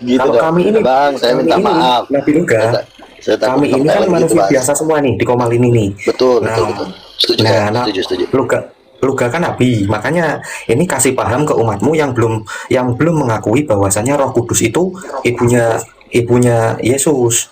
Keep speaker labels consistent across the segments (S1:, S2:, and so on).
S1: Gitu
S2: Kalau
S1: dong.
S2: kami ini,
S1: Bang, saya minta maaf.
S2: Nabi Luga,
S1: Saya takut
S2: kami ini kan
S1: tempel gitu,
S2: manusia
S1: Bang.
S2: biasa semua nih di Komal ini nih.
S1: Betul, betul,
S2: Nah,
S1: betul. Setuju saya, setuju, setuju.
S2: Luga kan nabi, makanya ini kasih paham ke umatmu yang belum mengakui bahwasanya Roh Kudus itu ibunya ibunya Yesus.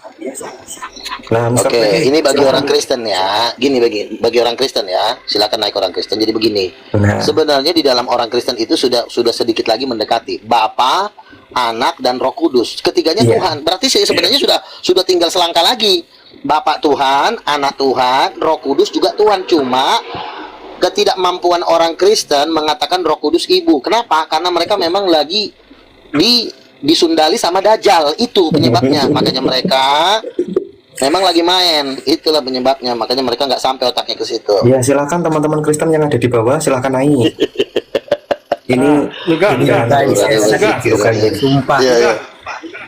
S2: Nah, Mister Black
S1: Oke,
S2: nih,
S1: ini bagi orang
S2: silakan.
S1: Kristen ya. Gini bagi orang Kristen ya. Silakan naik orang Kristen. Jadi begini.
S2: Nah,
S1: Sebenarnya di dalam orang Kristen itu sudah sedikit lagi mendekati Bapa, Anak dan Roh Kudus. Ketiganya
S2: iya,
S1: Tuhan. Berarti sebenarnya sudah tinggal selangkah lagi. Bapak Tuhan, Anak Tuhan, Roh Kudus juga Tuhan. Cuma ketidakmampuan orang Kristen mengatakan Roh Kudus ibu. Kenapa? Karena mereka memang lagi disundali sama Dajjal. Itu penyebabnya. Makanya mereka memang lagi main, itulah penyebabnya. Makanya mereka nggak sampai otaknya ke situ.
S2: ya silakan teman-teman Kristen yang ada di bawah silakan naik. Ini
S3: Luga,
S2: ini
S3: Luga,
S2: yang
S4: guys,
S2: Luga ini.
S4: sumpah.
S1: Iya, iya.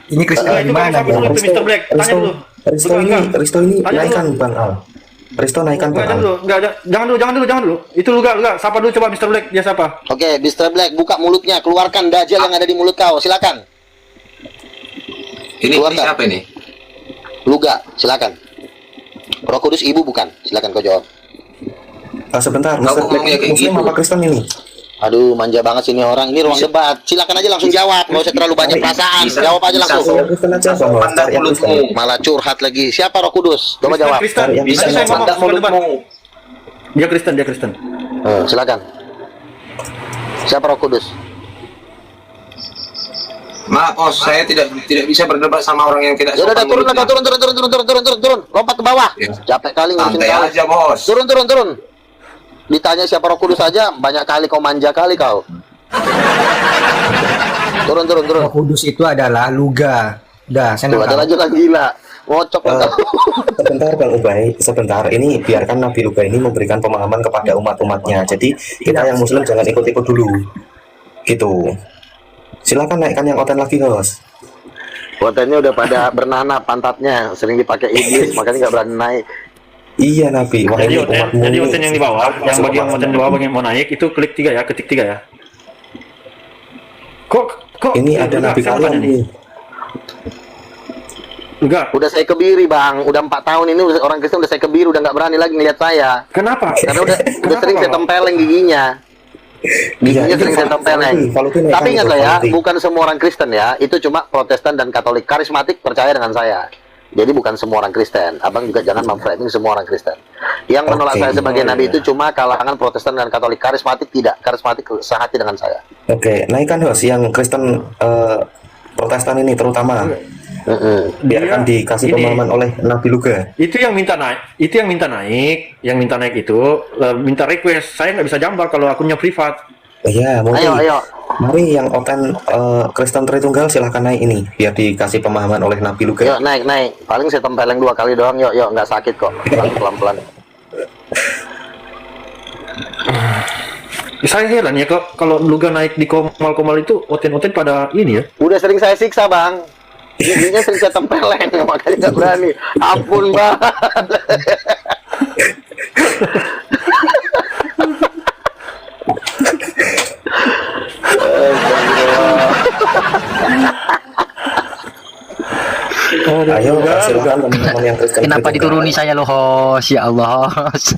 S4: Ini Kristen
S3: Luga,
S4: di
S3: itu kamu
S4: mana
S3: siapa
S4: dia?
S3: dulu itu Mr. Black? Tanya
S2: Risto,
S3: dulu.
S2: Risto
S3: Luga,
S2: ini,
S3: Luga.
S2: Risto ini
S3: Tanya
S2: naikkan
S3: dulu.
S2: Bang Al. Risto naikkan
S3: Enggak,
S2: Bang
S3: jangan
S2: Al.
S3: dulu, enggak, jangan dulu. Itu Luga, Siapa dulu coba Mr. Black? Dia siapa?
S1: Oke, Mr. Black, buka mulutnya, keluarkan Dajjal yang ada di mulut kau. Silakan.
S5: Ini
S1: Keluarkan.
S5: siapa ini?
S1: Luga, silakan. Roh Kudus ibu bukan? Silakan kau jawab.
S2: Sebentar,
S5: Kau
S2: Mister Black
S5: ngomongnya kayak
S2: Muslim
S5: gitu.
S2: apa Kristen ini?
S1: Aduh, manja banget sini orang. Ini ruang debat. Silakan aja langsung jawab. Nggak usah terlalu banyak perasaan.
S5: Bisa.
S1: Jawab aja langsung.
S2: Saya Kristen aja Bang.
S5: Pandang
S2: Cari yang Kristen.
S5: mulutmu.
S1: Malah curhat lagi. Siapa Roh Kudus? Coba jawab.
S3: Kristen.
S2: Cari yang
S5: Bisa
S3: Nanti saya ngomong
S5: pandang
S3: bukan debat.
S5: mulutmu.
S3: Dia Kristen.
S1: Silakan. Siapa Roh Kudus?
S5: Maaf, bos, saya tidak bisa berdebat sama orang yang tidak
S1: Ya udah,
S5: sopan
S1: turun lah,
S5: mulutnya.
S1: kau, turun. Lompat ke bawah.
S5: Ya.
S1: Capek kali ngurusin
S5: Santai
S1: kau.
S5: aja, bos.
S1: Turun. Ditanya siapa Roh Kudus aja, banyak kali kau manja kali kau. Turun.
S4: Roh Kudus itu adalah Luga. Udah, saya
S1: Tuh,
S4: nggak
S1: ada
S4: tahu.
S1: lagi orang gila. Ngocok
S2: Eh,
S1: kau.
S2: Sebentar Bang Ubay, sebentar. Ini biarkan Nabi Luga ini memberikan pemahaman kepada umat-umatnya. Jadi kita yang Muslim jangan ikut-ikut dulu. Gitu. Silakan naikkan yang oten lagi, Bos.
S1: Kontennya udah pada bernanah pantatnya, sering dipakai iblis, makanya nggak berani naik.
S2: Iya Nabi. Wah,
S3: Jadi
S2: ini
S3: oten,
S2: umatmu
S3: jadi
S2: ini
S3: oten yang di bawah, yang
S2: masuk
S3: bagian oten di bawah, bagian mau naik itu ketik 3 ya. Kok
S2: Ini ada
S3: Luga,
S2: Nabi
S3: saya mau
S2: kalian
S3: tanya nih.
S2: nih.
S3: Luga,
S1: Udah saya kebiri bang, udah 4 tahun ini orang Kristen udah saya kebiri, udah nggak berani lagi ngeliat saya.
S3: kenapa?
S1: Karena udah
S3: Kenapa,
S1: sering saya
S3: Bang?
S1: tempeleng giginya.
S2: Iya,
S1: Giginya
S2: itu
S1: sering saya tempeleng.
S2: Valuti naikkan
S1: Tapi ingat
S2: itu,
S1: loh ya,
S2: Valuti.
S1: bukan semua orang Kristen ya, itu cuma Protestan dan Katolik. Karismatik percaya dengan saya. Jadi bukan semua orang Kristen. Abang juga jangan memframing semua orang Kristen. Yang menolak
S2: Oke.
S1: saya sebagai
S3: Oh,
S1: nabi
S3: iya.
S1: itu cuma kalangan Protestan dan Katolik. Karismatik tidak. Karismatik sehati dengan saya.
S2: Oke, naikkan Bos yang Kristen Protestan ini terutama. Biarkan
S3: Dia-
S2: dikasih
S3: ini-
S2: pemahaman oleh Nabi Luga.
S3: Itu yang minta naik, yang minta naik itu minta request. Saya nggak bisa jambak kalau akunnya privat.
S2: Iya, mungkin.
S1: Ayo.
S2: Mari yang oten Kristen Tritunggal silahkan naik ini biar dikasih pemahaman oleh Nabi Luga.
S1: Yuk naik. Paling saya tempeleng 2 kali doang. Yuk nggak sakit kok. Pelan-pelan.
S3: Saya heran ya kalau Luga naik di komal-komal itu oten-oten pada ini ya.
S1: Udah sering saya siksa bang. Giginya sering saya tempeleng, makanya nggak berani. Ampun bang.
S2: Ayo, silakan teman-teman yang Kristen
S4: Kenapa
S2: Tritunggal.
S4: dituruni saya loh, host? Ya Allah, host.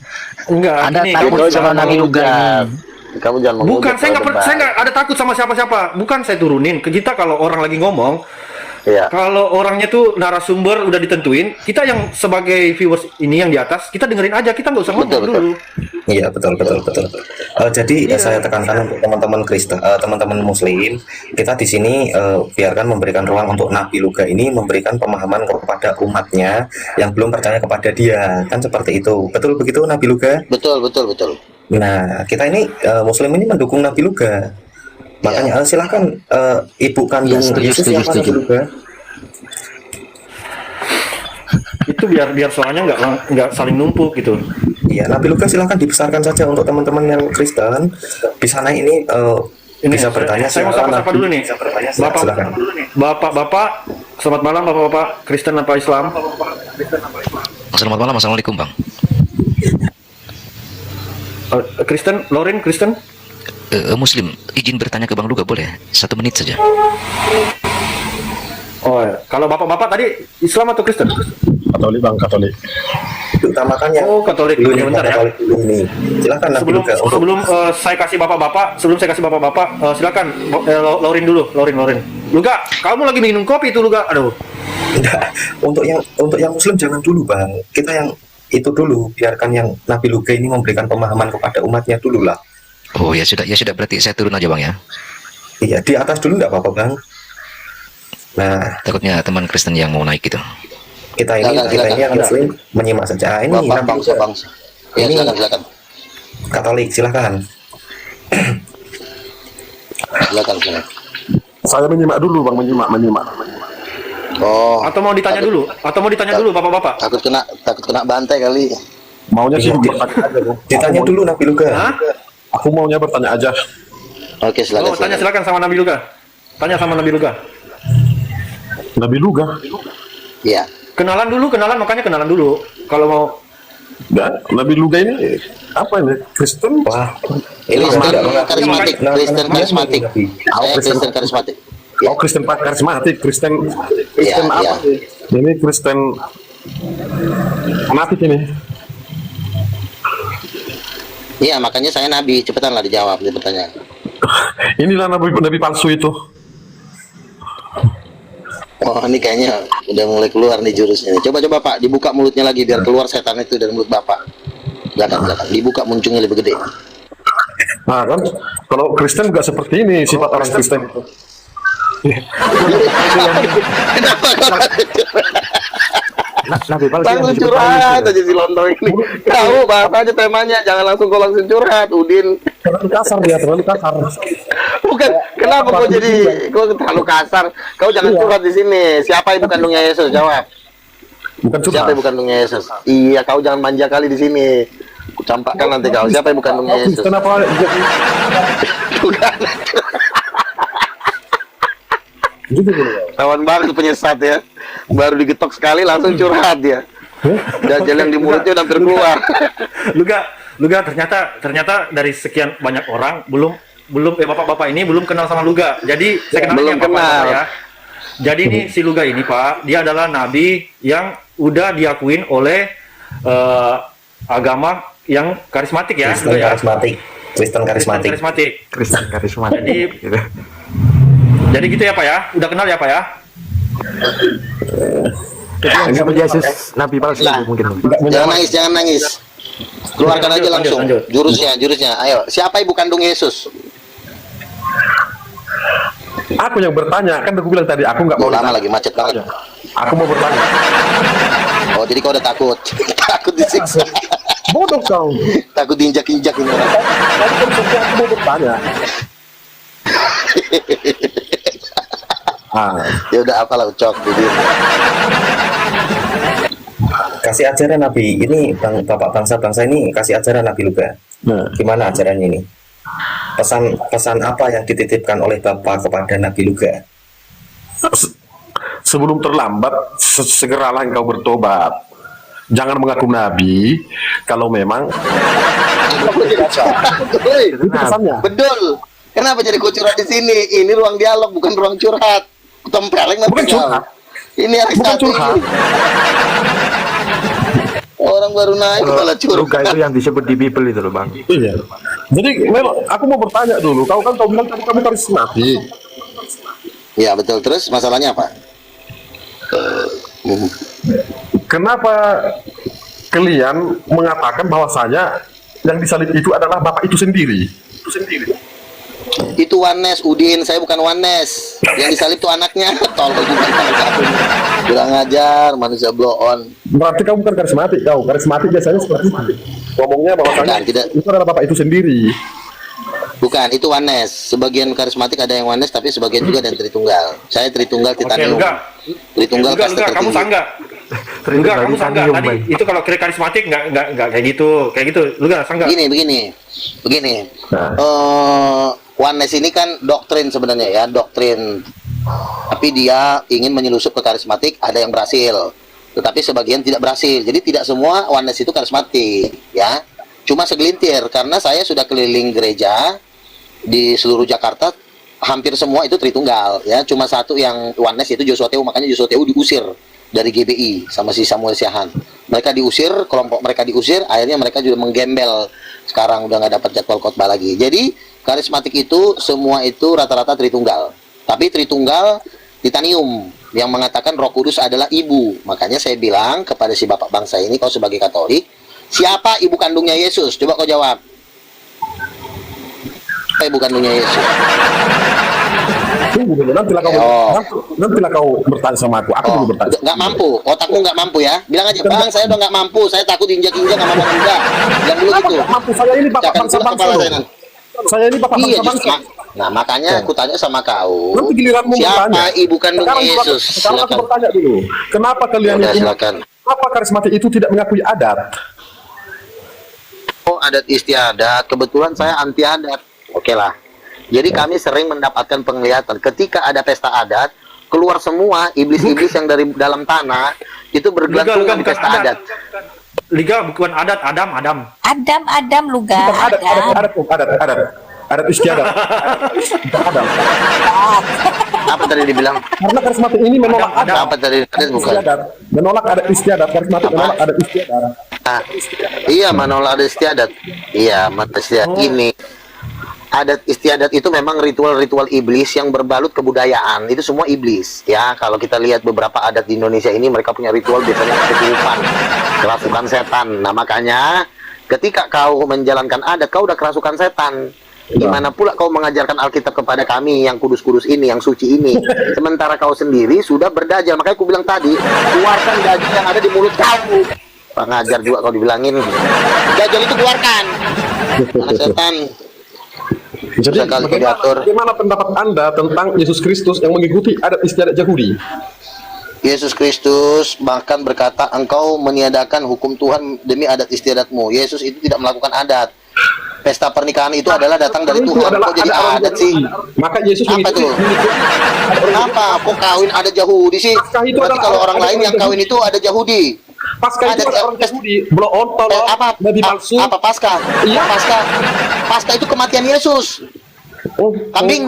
S3: Enggak,
S4: Anda
S3: gini,
S4: takut
S1: Kau
S4: sama
S1: jangan
S4: Nabi Luga
S1: menghujat.
S4: ini.
S1: Kamu jangan
S3: bukan
S1: menghujat
S3: saya
S1: kalau debat.
S3: nggak ada takut sama siapa-siapa. Bukan saya turunin. Ke kita kalau orang lagi ngomong,
S1: Iya.
S3: kalau orangnya tuh narasumber udah ditentuin, kita yang sebagai viewers ini yang di atas, kita dengerin aja, kita nggak usah ngomong
S1: Betul.
S3: dulu.
S2: Iya, betul. Jadi saya tekankan untuk teman-teman Kristen, teman-teman Muslim, kita di sini biarkan memberikan ruang untuk Nabi Luga ini memberikan pemahaman kepada umatnya yang belum percaya kepada dia, kan seperti itu. Betul begitu Nabi Luga?
S1: Betul.
S2: Nah, kita ini Muslim ini mendukung Nabi Luga. Makanya silahkan ibu kandung
S4: Ya, setuju,
S2: Yesus
S4: setuju,
S2: siapa
S4: setuju.
S2: Nabi Luga?
S3: Itu biar soalnya nggak saling numpuk gitu.
S2: Iya, Nabi Luga silahkan dibesarkan saja untuk teman-teman yang Kristen. Di sana ini bisa bertanya.
S3: Saya mau
S2: siapa
S3: sapa-sapa
S2: Nabi.
S3: dulu nih.
S2: Silakan.
S3: Bapak, selamat malam Bapak-bapak, Kristen apa Islam?
S6: Selamat malam, assalamualaikum bang.
S3: Kristen, Loren Kristen?
S6: Muslim, izin bertanya ke Bang Luga boleh? 1 menit saja.
S3: Oh, ya. Kalau bapak-bapak tadi Islam atau Kristen?
S7: Katolik bang, Katolik.
S2: Utamakan yang
S3: Oh, Katolik.
S2: dulu
S3: Oke,
S2: nih,
S3: bentar ya.
S2: Katolik dulu nih. Silakan Nabi
S3: Sebelum
S2: Luga untuk
S3: sebelum saya kasih bapak-bapak, silakan Laurin dulu, Laurin. Luga, kamu lagi minum kopi itu Luga. Aduh.
S2: Enggak, untuk yang Muslim jangan dulu bang. Kita yang itu dulu, biarkan yang Nabi Luga ini memberikan pemahaman kepada umatnya dulu lah.
S6: Oh ya sudah berarti saya turun aja bang ya.
S2: Iya, di atas dulu nggak apa-apa bang. Nah,
S6: Takutnya teman Kristen yang mau naik gitu.
S2: kita ini yang Muslim menyimak saja. Ini
S1: Bapak
S2: Nabi
S1: bangsa
S2: Luga.
S1: bangsa. Ya,
S2: Ini
S1: silakan.
S2: Katolik, silakan.
S1: Silakan.
S7: Saya menyimak dulu bang, menyimak.
S1: Oh,
S3: Atau mau ditanya dulu bapak-bapak?
S1: takut kena bantai kali.
S7: Maunya sih bertanya aja bang.
S2: Ditanya dulu Nabi Luga.
S3: Hah?
S7: Aku maunya bertanya aja.
S1: Oke, silakan.
S3: Oh, tanya silakan sama Nabi Luga. Tanya sama Nabi Luga.
S7: Nabi Luga.
S1: Iya.
S3: Kenalan makanya kenalan dulu. Kalau mau
S7: Ya, Nabi Luga ini apa ini? Kristen?
S2: Wah,
S1: Kristen
S2: tidak
S1: karismatik,
S2: Nabi-
S1: Kristen
S2: Nabi-
S1: karismatik.
S2: Nabi.
S1: Saya Kristen karismatik. Ya.
S7: Oh, Kristen karismatik, Kristen
S1: Iya,
S7: apa? Ini Kristen fanatik ini.
S1: Iya, makanya saya nabi. Cepetanlah dijawab nih pertanyaan.
S7: Inilah nabi palsu itu.
S1: Oh, ini kayaknya udah mulai keluar nih jurusnya. Coba Pak, dibuka mulutnya lagi biar keluar setan itu dari mulut Bapak. Silakan. Dibuka muncungnya lebih gede.
S7: Nah kan, kalau Kristen nggak seperti ini sifat orang Kristen itu.
S4: Nabi palsu yang
S1: Langsung
S4: disebut
S1: curhat
S4: palsu.
S1: aja si Lontong ini. Tahu bahas aja temanya, jangan langsung curhat, Udin.
S7: Terlalu kasar dia, terlalu kasar.
S1: Bukan, kenapa kau terlalu kasar? Kau jangan curhat di sini. Siapa ibu kandungnya Yesus? Jawab.
S7: Bukan
S1: Siapa
S7: curhat.
S1: ibu kandungnya Yesus? Iya, kau jangan manja kali di sini. Ku campakkan nanti kau. Siapa ibu kandungnya Yesus?
S7: Kristen apa?
S1: Bukan.
S7: Gitu ya.
S1: Lawan banget penyesat ya. Baru digetok sekali langsung curhat ya. Dajjal yang di mulutnya udah hampir keluar.
S3: Luga ternyata dari sekian banyak orang belum bapak-bapak ini belum kenal sama Luga. Jadi saya kenalin
S1: Belum
S3: ya, Bapak,
S1: kenal.
S3: ya. Jadi ini si Luga ini Pak, dia adalah nabi yang udah diakuin oleh agama yang karismatik ya,
S2: Kristen
S3: Luga ya.
S2: karismatik. Kristen karismatik.
S4: Kristen karismatik.
S3: Jadi gitu ya Pak ya. Udah kenal ya Pak ya.
S4: Itu yang disebut Yesus Nabi palsu
S1: Nah.
S4: mungkin.
S1: Jangan nangis. Keluarkan aja langsung.
S3: Lanjut.
S1: Jurusnya. Ayo, siapa ibu kandung Yesus?
S7: Aku yang bertanya, kan aku bilang tadi aku nggak mau
S1: Lama
S7: ditanya.
S1: lagi macet banget.
S7: Aku mau bertanya.
S1: Oh, jadi kau udah takut. Takut disiksa.
S7: Bodoh kau.
S1: Takut diinjak-injak ini orang.
S7: Aku mau bertanya.
S1: Ya udah apalah ucok jadi.
S2: Kasih ajaran Nabi. Ini Bapak bangsa-bangsa ini kasih ajaran Nabi Luga.
S7: Nah,
S2: Gimana ajarannya ini? Pesan apa yang dititipkan oleh Bapak kepada Nabi Luga?
S7: sebelum terlambat, segeralah engkau bertobat. Jangan mengaku nabi kalau memang itu pesannya.
S1: Betul. Kenapa jadi kau curhat di sini? Ini ruang dialog bukan ruang curhat. Tempeleng nanti
S7: Bukan
S1: kau.
S7: curhat.
S1: Ini hari
S7: Bukan
S1: satu
S7: curhat.
S1: ini. Orang baru naik malah curhat.
S4: Luga itu yang disebut di Bible itu loh Bang.
S7: Iya. Jadi memang aku mau bertanya dulu. Kau bilang kamu karismatik.
S1: Ya betul. Terus masalahnya apa?
S7: Kenapa kalian mengatakan bahwasanya yang disalib itu adalah Bapak itu sendiri?
S1: Itu Wanes, Udin. Saya bukan Wanes. Yang disalib itu anaknya. Tolong juga. Kurang ajar, manusia blow on.
S7: Berarti kamu bukan karismatik. Kau karismatik biasanya seperti itu. Ngomongnya bahwasanya
S1: Bukan, tidak.
S7: itu adalah Bapak itu sendiri.
S1: Bukan, itu Wanes. Sebagian karismatik ada yang Wanes, tapi sebagian juga ada yang Tritunggal. Saya Tritunggal
S3: Oke,
S1: Titanium.
S3: Luga.
S1: Tritunggal
S3: Luga,
S1: kasta
S3: kamu
S1: tertinggi.
S3: sangga. Luga, kamu sangga. Tadi itu kalau karismatik nggak kayak gitu. Luga sangga.
S1: Begini.
S7: Nah.
S1: Oneness ini kan doktrin sebenarnya ya, doktrin. Tapi dia ingin menyelusup ke karismatik, ada yang berhasil. Tetapi sebagian tidak berhasil. Jadi tidak semua Oneness itu karismatik, ya. Cuma segelintir karena saya sudah keliling gereja di seluruh Jakarta, hampir semua itu Tritunggal ya, cuma satu yang oneness yaitu Joshua Teu, makanya Joshua Teu diusir dari GBI sama si Samuel Siahan. Mereka diusir, kelompok mereka diusir, akhirnya mereka juga menggembel, sekarang udah nggak dapat jadwal khotbah lagi. Jadi karismatik itu semua itu rata-rata Tritunggal, tapi Tritunggal Titanium yang mengatakan Roh Kudus adalah ibu. Makanya saya bilang kepada si bapak bangsa ini, kau sebagai Katolik, siapa ibu kandungnya Yesus? Coba kau jawab. Siapa ibu kandungnya Yesus?
S7: Tunggu dulu, nantilah kau bertanya sama aku. Aku dulu bertanya.
S1: Nggak mampu, otakmu nggak mampu ya. Bilang aja, bang, saya udah nggak mampu, saya takut injak-injak sama bang juga. Bilang dulu gitu.
S7: Mampu, saya ini bapak
S1: Jangan
S7: bangsa-bangsa.
S1: kepala saya
S7: loh.
S1: nanti.
S7: Saya ini bapak
S1: Iya,
S7: bangsa-bangsa.
S1: nah makanya aku tanya sama kau,
S7: Nanti giliranmu
S1: siapa
S7: bertanya.
S1: ibu kandungnya Yesus?
S7: Sekarang aku
S1: Silakan.
S7: bertanya dulu. Kenapa kalian
S1: Udah,
S7: itu,
S1: silakan.
S7: kenapa karismatik itu tidak mengakui adat?
S1: Oh, adat istiadat. Kebetulan saya anti adat. Oke lah. Jadi kami sering mendapatkan penglihatan ketika ada pesta adat, keluar semua iblis-iblis yang dari dalam tanah itu bergelantungan di
S3: bukan
S1: pesta adat.
S3: Liga bukan adat, Adam.
S8: Adam luga.
S7: Bukan adat istiadat. Bukan adat.
S1: Apa tadi dibilang?
S7: Karena karismatik ini menolak adat.
S1: Apa tadi? Adat bukan.
S7: Istiadat. Menolak adat istiadat. Karismatik menolak adat istiadat.
S1: Ah, iya, menolak adat istiadat. Iya, istiadat ini. Adat istiadat itu memang ritual-ritual iblis yang berbalut kebudayaan. Itu semua iblis. Ya, kalau kita lihat beberapa adat di Indonesia ini, mereka punya ritual biasanya kesurupan, kerasukan setan. Nah, makanya ketika kau menjalankan adat, kau udah kerasukan setan. Gimana pula kau mengajarkan Alkitab kepada kami yang kudus-kudus ini, yang suci ini, sementara kau sendiri sudah berdajal. Makanya aku bilang tadi, keluarkan dajal yang ada di mulut kau. Pengajar juga kau dibilangin. Dajal itu keluarkan. Anak setan.
S7: Jadi
S1: Sekali diatur.
S7: bagaimana pendapat Anda tentang Yesus Kristus yang mengikuti adat istiadat Yahudi?
S1: Yesus Kristus bahkan berkata, engkau meniadakan hukum Tuhan demi adat istiadatmu. Yesus itu tidak melakukan adat. Pesta pernikahan itu adalah datang dari
S7: Itu
S1: Tuhan.
S7: adalah
S1: Kok jadi
S7: orang
S1: adat sih?
S7: Yahudi. Maka Yesus
S1: Apa tuh? Kenapa? Kok kawin ada Yahudi sih?
S7: Paskah itu
S1: Berarti
S7: adalah
S1: kalau orang
S7: orang
S1: lain yang
S7: Yahudi.
S1: kawin itu ada Yahudi.
S7: Paskah itu
S1: Adat-
S7: adalah orang Yahudi. Belum tolong
S1: Apa?
S7: Nabi palsu.
S1: Apa Paskah?
S7: Iya.
S1: Paskah. Paskah itu kematian Yesus. Kambing.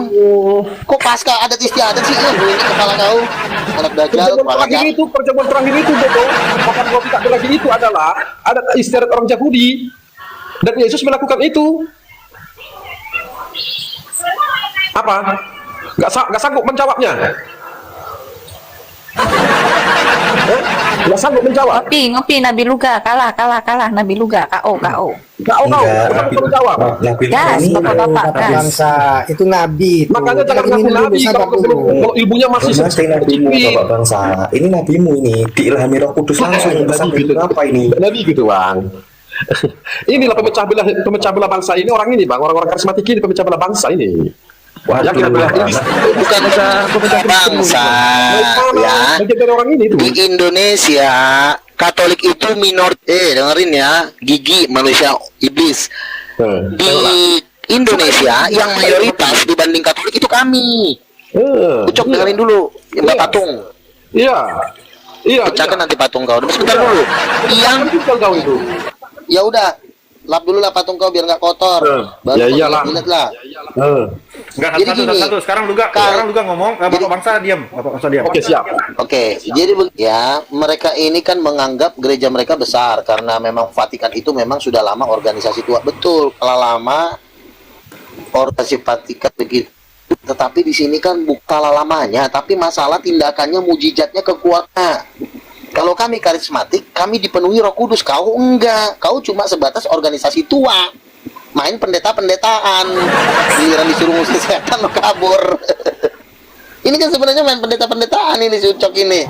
S1: Kok Paskah adat istiadat sih? Ini kepala kau. Anak dajal,
S7: Perjamuan terakhir itu betul. Makan roti tak lagi itu adalah adat istiadat orang Yahudi. Dan Yesus melakukan itu. Apa? Nggak sanggup menjawabnya. Nggak sanggup menjawab.
S8: Ngopi Nabi luga kalah Nabi luga KO.
S7: Kau
S2: Nabi
S7: menjawab.
S8: Gas
S2: ini
S8: bapak-bapak
S9: Kata
S8: gas.
S9: bangsa itu nabi itu.
S7: Makanya jangan
S9: Ini
S7: ngaku
S9: dulu,
S7: nabi
S9: sabar
S7: kalau
S9: dulu.
S7: kalau ilmunya masih
S2: Mas, ini nabimu
S7: sedikit.
S2: bapak bangsa. Ini nabimu ini diilhami Roh Kudus langsung. Pesan
S7: gitu.
S2: apa ini?
S7: Nabi gitu bang. Inilah pemecah belah bangsa ini orang ini bang, orang-orang karismatik ini pemecah belah bangsa ini. Yang kita belah ini
S1: bukan bangsa ya.
S7: bagian dari orang ini itu.
S1: Di Indonesia Katolik itu dengerin ya, gigi manusia iblis. Di Indonesia yang mayoritas dibanding Katolik itu kami. Ucok dengerin dulu Mbak Patung.
S7: Iya. Iya.
S1: Pecahkan nanti patung kau. Sebentar dulu. Yang
S7: kau itu.
S1: ya udah, lap dulu lah patung kau biar nggak kotor. Baru
S7: Ya
S1: kau
S7: iyalah.
S1: lihat lah.
S3: Enggak,
S1: Jadi gini,
S3: satu. Sekarang Luga ngomong, Bapak bangsa diam.
S7: Oke siap.
S1: Oke, jadi ya mereka ini kan menganggap gereja mereka besar karena memang Vatikan itu memang sudah lama organisasi tua. Betul, kalau lama organisasi Vatikan begitu. Tetapi di sini kan bukan lamanya, tapi masalah tindakannya, mujizatnya, kekuatan. Kalau kami karismatik, kami dipenuhi Roh Kudus. Kau enggak, kau cuma sebatas organisasi tua, main pendeta-pendetaan. Giliran disuruh ngusir setan lo kabur. Ini kan sebenarnya main pendeta-pendetaan ini si Ucok ini.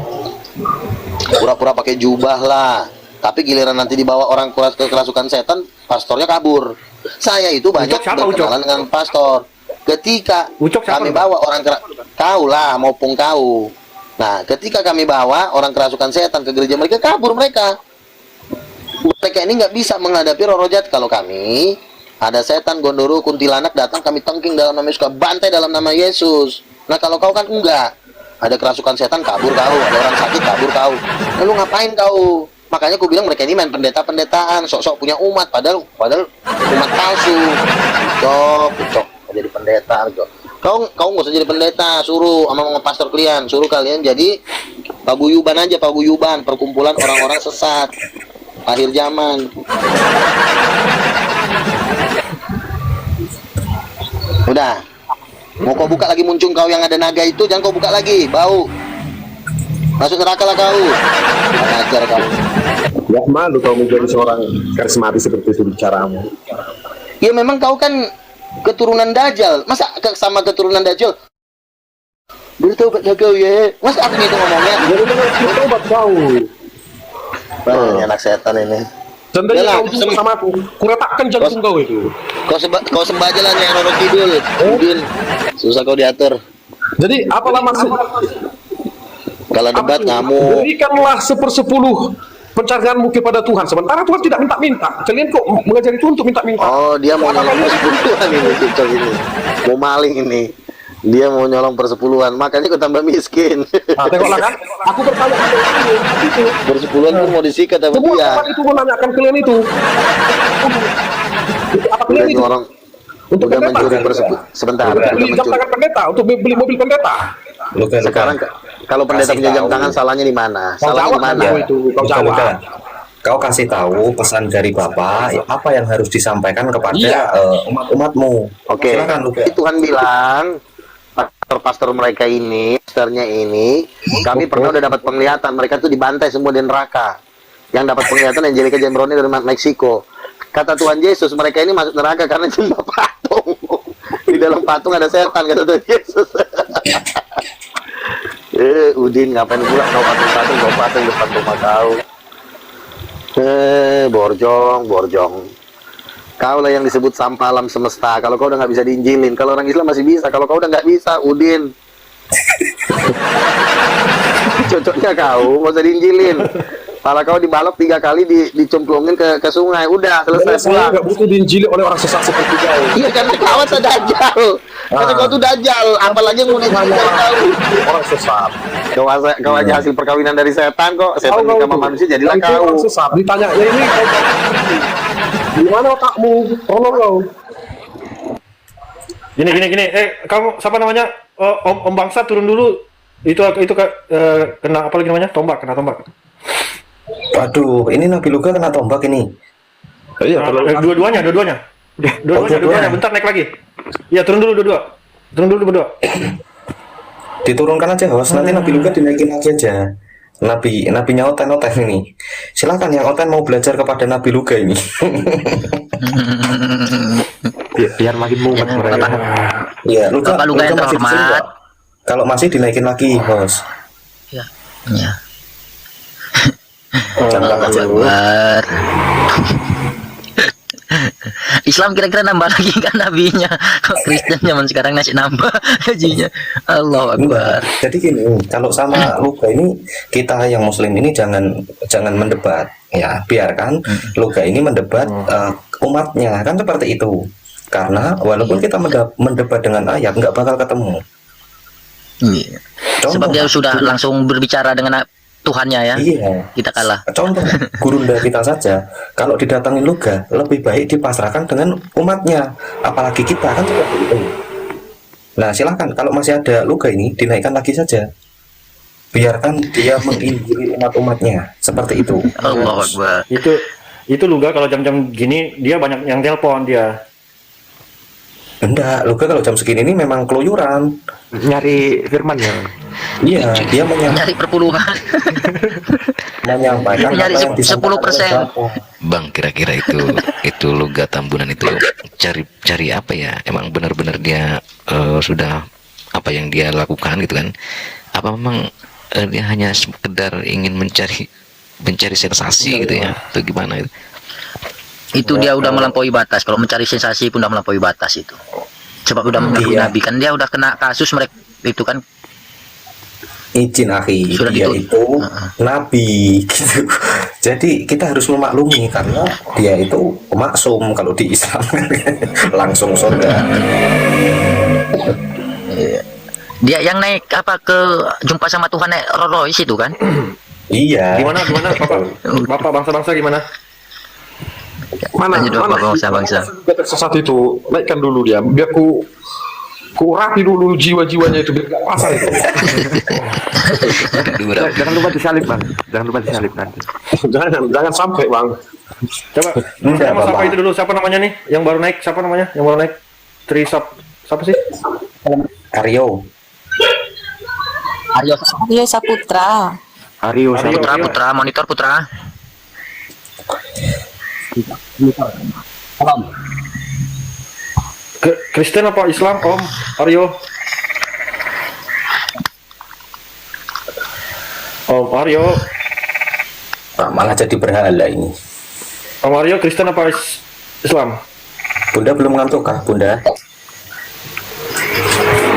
S1: Pura-pura pakai jubah lah. Tapi giliran nanti dibawa orang ke kerasukan setan, pastornya kabur. Saya itu banyak
S3: Ucok siapa,
S1: berkenalan dengan pastor. Ketika
S3: Ucok siapa,
S1: kami
S3: Bang?
S1: bawa orang kau lah maupun kau. Nah, ketika kami bawa orang kerasukan setan ke gereja mereka, kabur mereka. Mereka ini nggak bisa menghadapi roh jahat. Kalau kami ada setan, gondoro, kuntilanak datang, kami tengking dalam nama Yesus, bantai dalam nama Yesus. Nah, kalau kau kan enggak. Ada kerasukan setan, kabur kau. Ada orang sakit, kabur kau. Lalu ngapain kau? Makanya aku bilang mereka ini main pendeta-pendetaan, sok-sok punya umat, padahal umat palsu. Ucok, jadi pendeta, Ucok. Kau nggak usah jadi pendeta, suruh sama pastor kalian, suruh kalian jadi paguyuban aja, paguyuban, perkumpulan orang-orang sesat akhir zaman. Udah, mau kau buka lagi muncung kau yang ada naga itu, jangan kau buka lagi, bau. Masuk neraka lah kau. Ajar kau.
S7: Ya malu kau menjadi seorang karismatis seperti itu bicaramu.
S1: Ya memang kau kan keturunan Dajjal. Masa sama keturunan Dajjal? Bertobat kau ya. Masa aku gitu ngomongnya?
S7: Bertobat kau.
S1: Ini anak setan ini.
S7: Seandainya
S1: Yalah,
S7: kau jumpa sama aku, kuretakkan jantung kau itu.
S1: Kau sembah aja lah Nyai Roro Kidul. Udin. Susah kau diatur.
S7: Jadi apalah maksud?
S1: Kalau debat ngamuk.
S7: Berikanlah 1/10 pencarianmu kepada Tuhan. Sementara Tuhan tidak minta-minta. Kalian kok mengajari Tuhan untuk minta-minta?
S1: Oh, dia mau nyolong persepuluhan ini, cocok ini. Mau maling ini. Dia mau nyolong persepuluhan, makanya kau tambah miskin.
S7: Nah, tengoklah kan. Aku bertanya itu.
S1: Persepuluhan pun mau disikat sama
S7: Semua
S1: dia.
S7: teman itu menanyakan kalian itu. Apa
S1: Udah
S7: kalian itu?
S1: orang
S7: Untuk
S1: udah
S7: pendeta.
S1: mencuri persepuluhan. Sebentar, udah
S7: Beli jam
S1: mencuri.
S7: tangan pendeta untuk beli mobil pendeta.
S2: Luka,
S1: Sekarang kalau pendeta
S2: Kasih
S1: punya jam
S2: tahu.
S1: tangan, salahnya di mana?
S7: Kau
S1: Salahnya
S7: jawab
S1: di mana?
S7: kau itu. Kau
S2: Luka,
S7: jawab.
S2: Luka. Kau kasih tahu pesan dari Bapak apa yang harus disampaikan kepada
S7: Iya.
S2: umat-umatmu.
S1: Oke.
S2: Silakan Luka.
S1: Tuhan bilang pastor-pastor mereka ini, pastornya ini, kami pernah udah dapat penglihatan mereka tuh dibantai semua di neraka. Yang dapat penglihatan Angelica Jambroni dari Meksiko. Kata Tuhan Yesus, mereka ini masuk neraka karena sembah patung. Di dalam patung ada setan, kata Tuhan Yesus. Udin ngapain pula kau patung depan rumah kau? Borjong. Kau lah yang disebut sampah alam semesta. Kalau kau udah nggak bisa diinjilin, kalau orang Islam masih bisa. Kalau kau udah nggak bisa, Udin. Cocoknya kau nggak usah diinjilin. Kalau kau dibalok 3 kali dicemplungin ke sungai, udah selesai
S7: Saya
S1: pulang.
S7: nggak butuh diinjili oleh orang sesat seperti kau.
S1: Iya karena kau tuh dajjal. Karena kau tuh dajjal, apalagi yang mau diinjil kau.
S7: Orang sesat.
S1: Kau aja hasil perkawinan dari setan kok. Setan nikah sama manusia jadilah
S7: Itu
S1: kau.
S7: orang sesat. Ditanya ya ini kau gimana otakmu? Tolong kau.
S3: Gini. Kamu siapa namanya? Om Bangsa turun dulu. Itu kena apa lagi namanya? Kena tombak.
S2: Waduh, ini Nabi Luka kena tombak ini.
S7: Iya,
S3: Dua-duanya. Dua-duanya. Bentar naik lagi. Iya, turun dulu berdua.
S2: Diturunkan aja host, nanti Nabi Luka dinaikin aja. Nabinya Oten ini. Silakan yang Oten mau belajar kepada Nabi Luka ini.
S4: Biar makin mumet mereka.
S2: Iya, Luka
S10: Bapak Luka yang
S2: masih di sini
S10: terhormat.
S2: nggak? Kalau masih dinaikin lagi host.
S10: Ya.
S2: Jangan
S10: Akbar. Islam kira-kira nambah lagi kan nabinya. Kok Kristen zaman sekarang nasi nambah hajinya. Allah Akbar.
S2: Jadi gini, kalau sama Luka ini kita yang Muslim ini jangan mendebat, ya biarkan Luka ini mendebat umatnya kan seperti itu. Karena walaupun kita mendebat dengan ayat nggak bakal ketemu.
S10: Iya. Sebab dia sudah langsung berbicara dengan Tuhannya ya.
S2: Iya.
S10: Kita kalah.
S2: Contoh gurunda kita saja, kalau didatangin Luka lebih baik dipasrahkan dengan umatnya, apalagi kita kan seperti itu. Nah silahkan kalau masih ada Luka ini dinaikkan lagi saja, biarkan dia menginjili umat-umatnya seperti itu.
S10: Allah Akbar.
S3: Itu Luga kalau jam-jam gini dia banyak yang telepon dia.
S2: Enggak, Luka kalau jam segini ini memang keluyuran.
S4: Nyari firman ya.
S2: Iya, dia
S10: Nyari perpuluhan.
S2: menyampaikan
S10: Nyari
S2: apa yang disampaikan
S10: 10%.
S2: oleh Bapak.
S6: Bang, kira-kira itu Luga Tambunan itu cari apa ya? Emang benar-benar dia sudah apa yang dia lakukan gitu kan? Apa memang dia hanya sekedar ingin mencari sensasi gitu ya? Atau gimana itu?
S10: Itu dia udah melampaui batas. Kalau mencari sensasi pun udah melampaui batas itu. Sebab udah mengaku
S2: Iya.
S10: nabi kan dia udah kena kasus mereka itu kan.
S2: Izin akhi,
S10: Sudah
S2: dia
S10: ditutup.
S2: itu nabi gitu. Jadi kita harus memaklumi karena dia itu maksum kalau di Islam langsung surga.
S10: Dia yang naik apa ke jumpa sama Tuhan naik Rolls Royce itu kan?
S2: Iya.
S3: Gimana Bapak bangsa-bangsa gimana?
S7: Mana
S10: Lanjut, Bapak bangsa-bangsa.
S7: Sudah tersesat itu, naikkan dulu dia. Biar ku Kurapi dulu jiwa-jiwanya itu biar nggak pasal itu.
S4: Jangan lupa disalib bang. Jangan lupa disalib nanti.
S7: jangan sampai bang.
S3: Coba saya mau sapa itu dulu, siapa namanya nih yang baru naik, siapa namanya yang baru naik? Trisap siapa sih?
S2: Aryo.
S8: Aryo Saputra.
S4: Aryo
S10: Putra, Putra, monitor Putra.
S3: Kristen apa Islam Om Aryo? Om Aryo,
S2: Nah, malah jadi berhala ini.
S3: Om Aryo Kristen apa Islam?
S2: Bunda belum ngantuk kah, Bunda?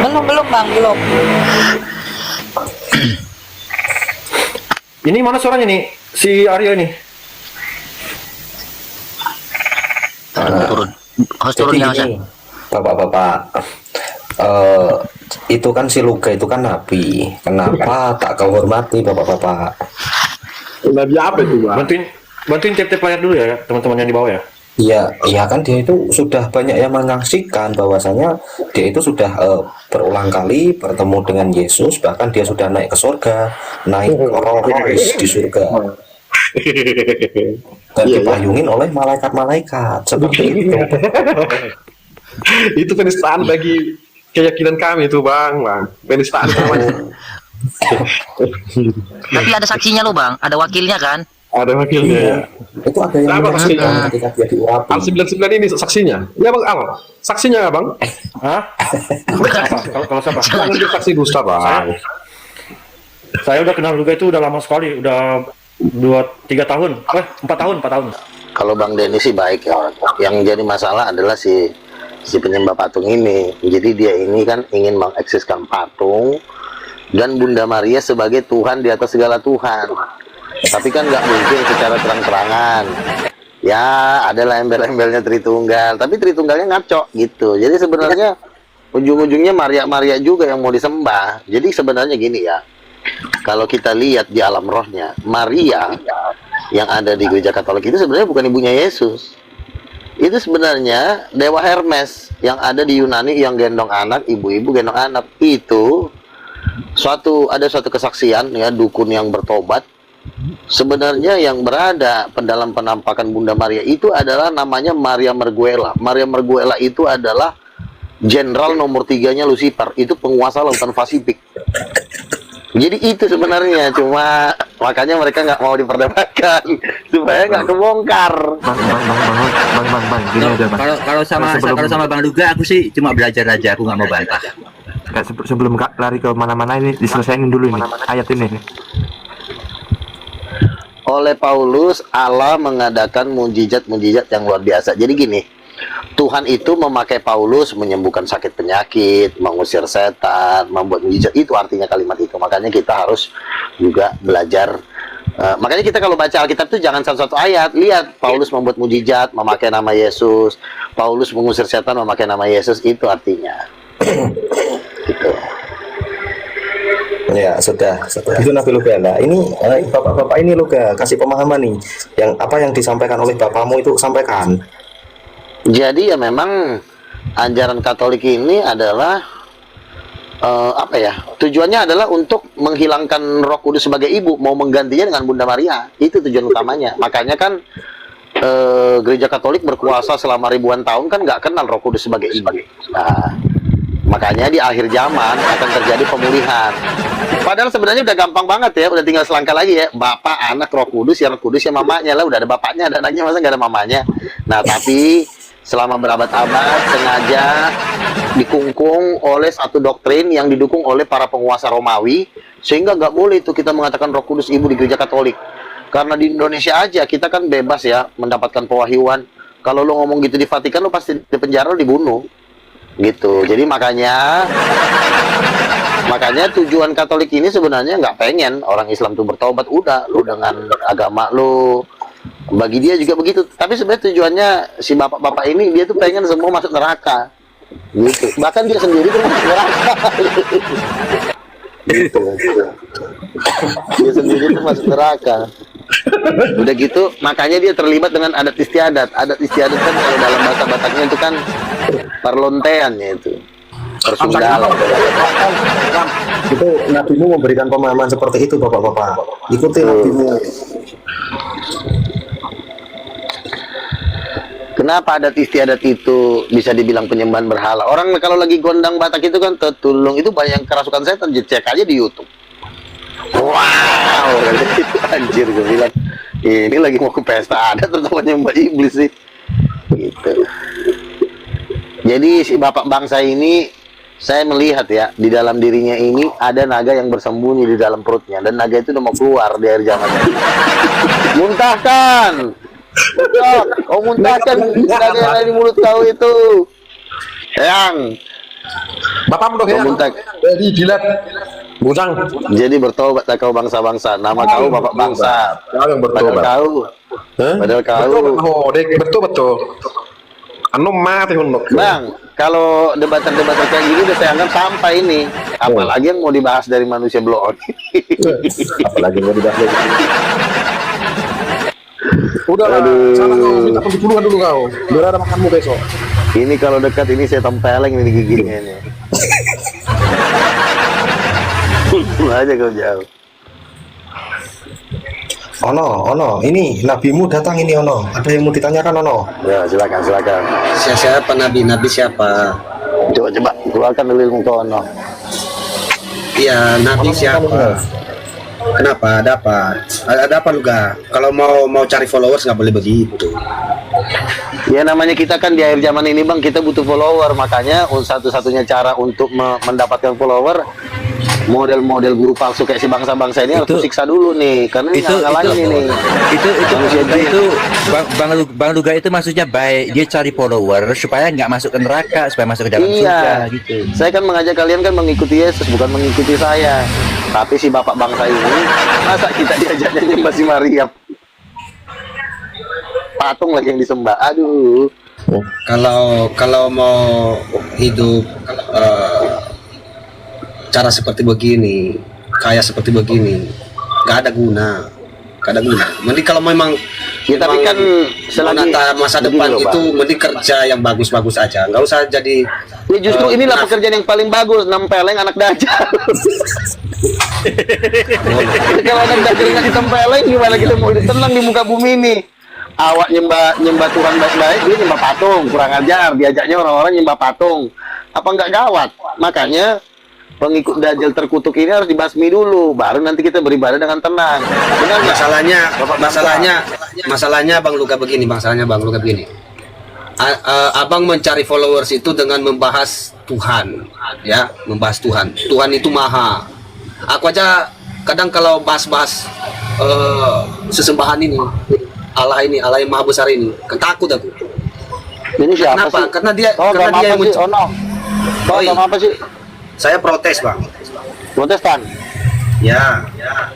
S8: Belum bang, belum.
S3: Ini mana suaranya nih si Aryo ini?
S10: Turun. Harus
S2: Jadi
S10: turunnya
S2: gini, Bapak-bapak, itu kan si Luga itu kan nabi. Kenapa tak kau hormati Bapak-bapak?
S7: Nabi apa itu bang?
S3: Bantuin tip-tip layar dulu ya teman-teman yang di bawah ya.
S2: Iya, iya kan dia itu sudah banyak yang menyaksikan bahwasanya dia itu sudah berulang kali bertemu dengan Yesus, bahkan dia sudah naik ke surga, naik ke Rolls Royce di surga, dan dipayungin oleh malaikat-malaikat seperti itu.
S7: Itu penistaan bagi keyakinan kami itu bang. Penistaan namanya.
S10: Tapi ada saksinya loh bang, ada wakilnya kan?
S7: Ada wakilnya.
S2: Itu ada yang
S7: Siapa
S2: menyaksikan
S7: saksinya?
S2: ketika dia diurapi.
S7: Al 99 ini saksinya. Ya bang Al, saksinya nggak bang?
S3: Hah? Siapa? Kalau siapa?
S7: Jangan dia saksi dusta bang.
S3: Saya udah kenal Luga itu udah lama sekali, udah 2-3 tahun, 4 tahun.
S1: Kalau Bang Denny sih baik ya. Yang jadi masalah adalah si penyembah patung ini. Jadi dia ini kan ingin mengeksiskan patung dan Bunda Maria sebagai Tuhan di atas segala Tuhan. Tapi kan nggak mungkin secara terang-terangan. Ya, adalah embel-embelnya Tritunggal, tapi Tritunggalnya ngaco gitu. Jadi sebenarnya ujung-ujungnya Maria juga yang mau disembah. Jadi sebenarnya gini ya. Kalau kita lihat di alam rohnya, Maria yang ada di gereja Katolik itu sebenarnya bukan ibunya Yesus. Itu sebenarnya Dewa Hermes yang ada di Yunani yang gendong anak, ibu-ibu gendong anak. Itu ada suatu kesaksian ya, dukun yang bertobat. Sebenarnya yang berada dalam penampakan Bunda Maria itu adalah namanya Maria Merguela. Maria Merguela itu adalah jenderal nomor 3-nya Lucifer, itu penguasa lautan Pasifik. Jadi itu sebenarnya, cuma makanya mereka nggak mau diperdebatkan supaya nggak kebongkar.
S4: Bang, gini aja bang.
S11: Kalau sama Bang Luga aku sih cuma belajar aja, aku nggak mau bantah.
S4: Sebelum lari ke mana-mana ini diselesainin dulu ini ayat ini.
S1: Oleh Paulus, Allah mengadakan mujizat-mujizat yang luar biasa. Jadi gini, Tuhan itu memakai Paulus menyembuhkan sakit penyakit, mengusir setan, membuat mujizat. Itu artinya kalimat itu. Makanya kita harus juga belajar. Makanya kita kalau baca Alkitab itu jangan satu-satu ayat. Lihat, Paulus membuat mujizat, memakai nama Yesus. Paulus mengusir setan, memakai nama Yesus. Itu artinya. Gitu.
S2: Ya sudah itu Nabi Luga. Nah ini bapak-bapak ini Luga kasih pemahaman nih, yang apa yang disampaikan oleh bapakmu itu sampaikan.
S1: Jadi ya memang ajaran Katolik ini adalah apa ya, tujuannya adalah untuk menghilangkan Roh Kudus sebagai ibu, mau menggantinya dengan Bunda Maria. Itu tujuan utamanya. Makanya kan gereja Katolik berkuasa selama ribuan tahun kan nggak kenal Roh Kudus sebagai ibu. Nah, makanya di akhir zaman akan terjadi pemulihan. Padahal sebenarnya udah gampang banget ya, udah tinggal selangkah lagi ya. Bapak, anak, Roh Kudus ya mamanya lah, udah ada bapaknya, ada anaknya, masa nggak ada mamanya. Nah, tapi selama berabad-abad sengaja dikungkung oleh satu doktrin yang didukung oleh para penguasa Romawi, sehingga nggak boleh itu kita mengatakan Roh Kudus ibu di gereja Katolik. Karena di Indonesia aja kita kan bebas ya mendapatkan pewahyuan. Kalau lo ngomong gitu di Vatikan, lo pasti di penjara, lo dibunuh. Gitu. Jadi makanya tujuan Katolik ini sebenarnya nggak pengen orang Islam tuh bertobat. Udah, lu dengan agama lu, bagi dia juga begitu. Tapi sebenarnya tujuannya si bapak-bapak ini, dia tuh pengen semua masuk neraka gitu. Bahkan dia sendiri tuh masuk neraka gitu. Dia sendiri tuh masuk neraka. Udah gitu, makanya dia terlibat dengan adat istiadat. Adat istiadat kan kalau dalam bahasa Bataknya itu kan perlontean ya itu. Persundal.
S2: Itu nabimu memberikan pemahaman seperti itu, bapak-bapak. Ikuti nabimu.
S1: Kenapa adat istiadat itu bisa dibilang penyembahan berhala? Orang kalau lagi gondang Batak itu kan tertulung, itu banyak yang kerasukan setan, cek aja di YouTube. Wow, itu anjir, gue bilang ini lagi mau ke pesta adat ternyata menyembah iblis sih. Gitu. Jadi si bapak bangsa ini, saya melihat ya, di dalam dirinya ini ada naga yang bersembunyi di dalam perutnya, dan naga itu udah mau keluar di akhir zaman. Muntahkan! Kau muntahkan naga yang ada di mulut kau itu. Yang
S7: Bapak menurut
S1: kau muntah.
S7: jadi jilat busang.
S1: Jadi bertobat kau bangsa-bangsa. Nama kau bapak bangsa.
S7: Kau yang
S1: Padahal
S7: bertobat.
S1: kau, padahal kau.
S7: Betul. Anu mati hunduk.
S1: Bang, kalau debater-debater kayak gini udah saya anggap sampai ini. Apalagi yang mau dibahas dari manusia bloon.
S2: Apalagi mau dibahas lagi.
S7: Udah lah, sana kau minta pembukuluan dulu kau. Biar ada makanmu besok.
S1: Ini kalau dekat ini saya tempeleng ini giginya ini. Aja kau jauh.
S2: Ono, ini nabimu datang ini Ono. Ada yang mau ditanyakan Ono?
S1: Ya, silakan.
S5: Siapa nabi siapa?
S1: Coba keluarkan dulu ilmu kau, no.
S5: Iya, nabi siapa? Kenapa? Ada apa? Ada apa lu ga? Kalau mau cari followers nggak boleh begitu.
S1: Ya namanya kita kan di akhir zaman ini bang, kita butuh follower, makanya satu-satunya cara untuk mendapatkan follower, model-model guru palsu kayak si bangsa-bangsa ini harus siksa dulu nih, karena ini ngalahin ini.
S11: Bang Luga itu maksudnya baik, dia cari follower supaya nggak masuk ke neraka, supaya masuk ke dalam surga gitu.
S1: Saya kan mengajak kalian kan mengikuti Yesus, bukan mengikuti saya. Tapi si bapak bangsa ini, masa kita diajaknya nyembah si Maria? Patung lagi yang disembah, aduh.
S5: Kalau mau hidup cara seperti begini, kayak seperti begini, nggak ada guna. Mending kalau memang
S1: tapi kan
S5: menata masa depan itu mending kerja yang bagus-bagus aja, nggak usah jadi.
S1: Ya justru inilah pekerjaan yang paling bagus, nempeleng anak dajjal. Kalau anak dajjal nggak ditempeleng, gimana kita mau tenang di muka bumi ini? Awak nyembah Tuhan baik-baik, dia nyembah patung, kurang ajar. Diajaknya orang-orang nyembah patung, apa nggak gawat? Makanya pengikut dajjal terkutuk ini harus dibasmi dulu, baru nanti kita beribadah dengan tenang. Benar nggak?
S5: Masalahnya Bang Luka begini, Abang mencari followers itu dengan membahas Tuhan, ya, membahas Tuhan. Tuhan itu maha. Aku aja kadang kalau bahas-bahas sesembahan ini, Allah yang maha besar ini, takut aku.
S1: Ini siapa
S5: Kenapa?
S1: sih?
S5: Karena dia yang apa sih? Saya protes bang.
S1: Protestan?
S5: Ya.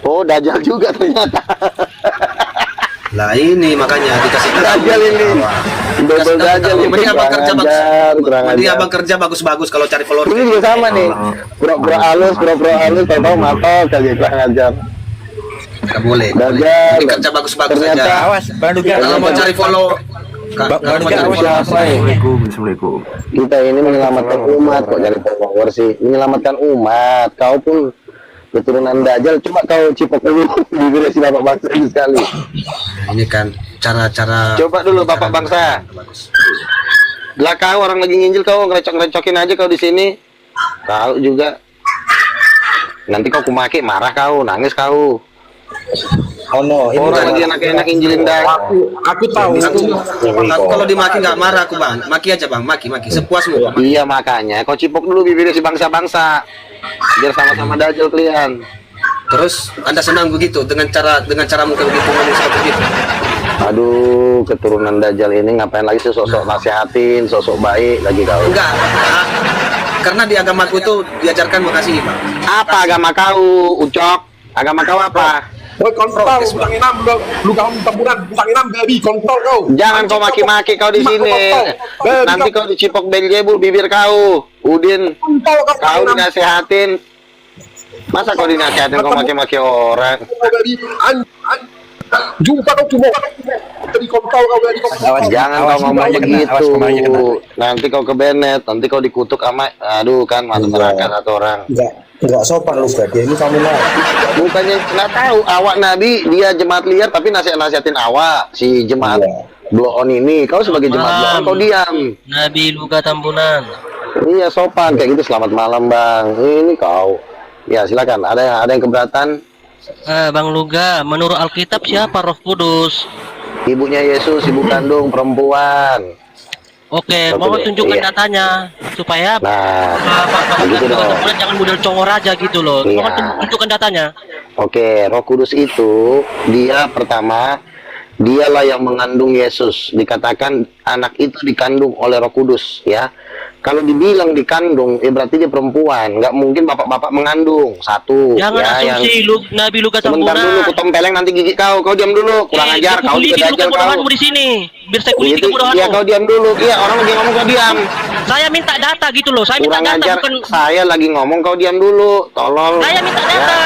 S1: Oh, dajjal juga ternyata.
S5: Lah ini makanya dikasih
S1: dajjal ini. Double dajjal ini.
S5: Mending abang kerja bagus-bagus kalau cari follower.
S1: Ini juga sama nih. Pura-pura halus, tahu matok aja kurang ajar.
S5: Gak boleh.
S1: Dajjal.
S5: Kerja bagus-bagus
S1: Ternyata
S5: aja.
S11: Awas, Bang Luga.
S5: Kalau mau cari follow,
S4: Assalamualaikum.
S1: Kita ini menyelamatkan umat kok, dari follower sih. Menyelamatkan umat. Kau pun keturunan dajjal, coba kau cipok dulu bibirnya si bapak bangsa ini sekali.
S5: Ini kan cara-cara.
S1: Coba dulu bapak bangsa. Lah kau orang lagi nginjil, kau ngerecok-recokin aja kau di sini. Kau juga. Nanti kau kumaki, marah kau, nangis kau.
S2: Ono, ini
S1: Orang lagi enak-enak injilin dajjal.
S7: Aku tahu.
S5: Kalau dimaki nggak marah aku bang, maki aja bang, maki sepuasmu.
S1: Iya makanya, kau cipok dulu bibirnya si bangsa-bangsa. Biar sama-sama dajjal kalian.
S5: Terus anda senang begitu dengan cara muka begitu, ngomong seperti itu.
S1: Aduh, keturunan dajjal ini ngapain lagi sih sosok nasihatin, sosok baik lagi kau.
S5: Enggak, karena di agamaku itu diajarkan makasih bang.
S1: Apa agama kau, Ucok? Agama kau apa?
S7: Woi kontol, bintang 6 lu kau tamburan bintang 6 baby kontol kau.
S1: Jangan kau maki-maki kau di sini. Nanti kau dicipok Beelzebul bibir kau. Udin, kau dinasihatin. Masa kau dinasihatin kau maki-maki orang?
S7: Jumpa dong cuma jadi kau jadi kau.
S1: Jangan kau ngomong
S11: awas
S1: begitu.
S11: kemarinnya kena.
S1: Nanti kau ke Bennett, nanti kau dikutuk sama, aduh kan masuk neraka satu orang.
S2: Enggak sopan lu dia ini kamu lah.
S1: Bukannya nggak tahu awak Nabi dia jemaat liar tapi nasihatin awak si jemaat blow on ini. Kau sebagai jemaat blow on kau diam.
S10: Nabi Luka Tambunan.
S1: Iya sopan kayak gitu. Selamat malam bang. Ini kau. Ya silakan. Ada yang keberatan?
S10: Bang Luga, menurut Alkitab siapa Roh Kudus?
S1: Ibunya Yesus, ibu kandung perempuan.
S10: Oke,
S1: Betul,
S10: mohon tunjukkan
S1: iya.
S10: datanya supaya
S1: Nah,
S10: Pak
S1: begitu dong.
S10: jangan model congor aja gitu loh.
S1: Iya.
S10: Mohon tunjukkan datanya.
S1: Oke, Roh Kudus itu dia pertama dialah yang mengandung Yesus. Dikatakan anak itu dikandung oleh Roh Kudus, ya. Kalau dibilang dikandung, berarti dia perempuan. Nggak mungkin bapak-bapak mengandung. Satu,
S10: Jangan
S1: ya,
S10: asumsi Nabi Luka
S1: sebentar dulu,
S10: Tambunan.
S1: ku tempeleng nanti gigi kau. Kau diam dulu, kurang ajar. Kau juga dajal kau.
S10: di sini. Biar saya kuliti
S1: Itu,
S10: kebodohanmu.
S1: ya kau diam dulu. Iya, orang lagi ngomong kau diam.
S10: Saya minta data gitu loh. Saya minta
S1: Kurang
S10: data
S1: ajar.
S10: bukan.
S1: Saya lagi ngomong kau diam dulu. Tolol.
S10: Saya minta
S1: Ya.
S10: data.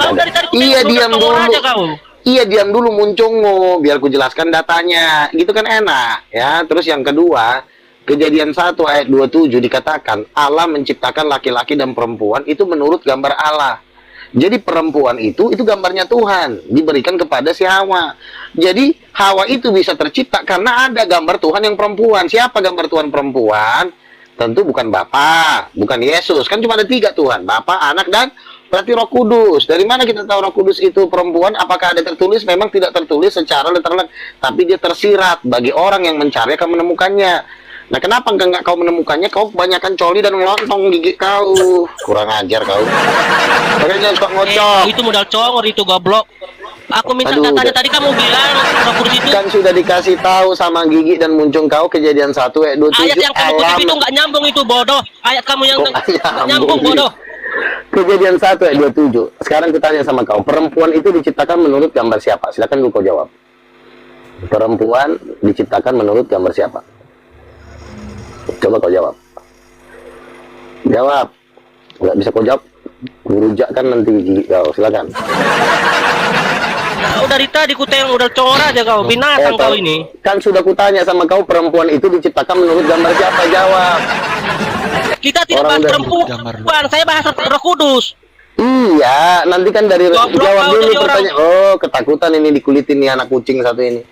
S10: Kau dari tadi
S1: Iya diam dulu.
S10: aja kau.
S1: Iya diam dulu muncungu biar ku jelaskan datanya. Gitu kan enak ya. Terus yang kedua, Kejadian 1 ayat 27 dikatakan Allah menciptakan laki-laki dan perempuan itu menurut gambar Allah. Jadi perempuan itu gambarnya Tuhan diberikan kepada si Hawa. Jadi Hawa itu bisa tercipta karena ada gambar Tuhan yang perempuan. Siapa gambar Tuhan perempuan? Tentu bukan Bapa, bukan Yesus. Kan cuma ada 3 Tuhan, Bapa, Anak, dan berarti Roh Kudus. Dari mana kita tahu Roh Kudus itu perempuan? Apakah ada tertulis? Memang tidak tertulis secara literal, tapi dia tersirat. Bagi orang yang mencari akan menemukannya. Nah, kenapa enggak kau menemukannya? Kau kebanyakan coli dan ngelontong gigi kau. Kurang ajar kau. Makanya suka ngocok.
S10: Itu modal congor itu goblok. Aku minta
S1: Aduh,
S10: datanya
S1: udah.
S10: tadi kamu bilang Roh Kudus itu
S1: Kan sudah dikasih tahu sama gigi dan muncung kau Kejadian 1 ayat 27.
S10: ayat yang kamu kutip itu nggak nyambung itu bodoh. Ayat kamu yang
S1: Kok
S10: nggak nyambung bodoh.
S1: Kejadian 1 ayat 27. Sekarang kutanya sama kau, perempuan itu diciptakan menurut gambar siapa? Silakan kau jawab. Perempuan diciptakan menurut gambar siapa? Coba kau jawab. Jawab. Nggak bisa kau jawab, gurujak kan nanti gigi kau. Silakan.
S10: Nah, dari tadi kuteng udah congor aja kau. Binatang kau ini.
S1: Kan sudah kutanya sama kau, perempuan itu diciptakan menurut gambar siapa? Jawab.
S10: Kita tidak
S1: Orang
S10: bahas
S1: udah-
S10: perempuan, saya bahas Roh Kudus.
S1: Iya, nanti kan dari
S10: Goblok
S1: jawab
S10: kau
S1: dulu
S10: jadi orang.
S1: pertanyaan. Oh, ketakutan ini dikulitin nih anak kucing satu ini.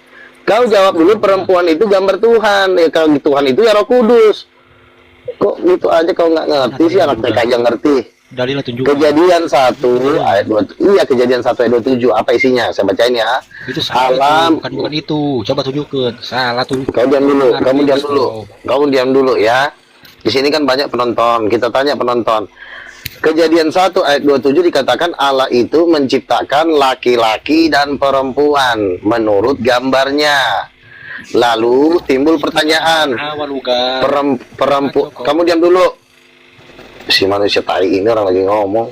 S1: Kau jawab dulu, perempuan itu gambar Tuhan. Ya kalau Tuhan itu ya Roh Kudus. Kok gitu aja kau nggak ngerti sih, anak TK aja ngerti.
S11: Dalilnya tunjuk.
S1: Kejadian 1 ayat 2. Iya, Kejadian 1 ayat 27. Apa isinya? Saya bacain ya.
S11: Itu salah.
S1: Alam.
S11: Bukan itu. Coba tunjukkan. Salah tuh.
S1: Kau diam dulu, kamu diam dulu. Kamu diam dulu ya. Di sini kan banyak penonton. Kita tanya penonton. Kejadian 1 ayat 27 dikatakan Allah itu menciptakan laki-laki dan perempuan menurut gambarnya. Lalu timbul pertanyaan. Perempuan, kamu diam dulu. Si manusia tai ini orang lagi ngomong.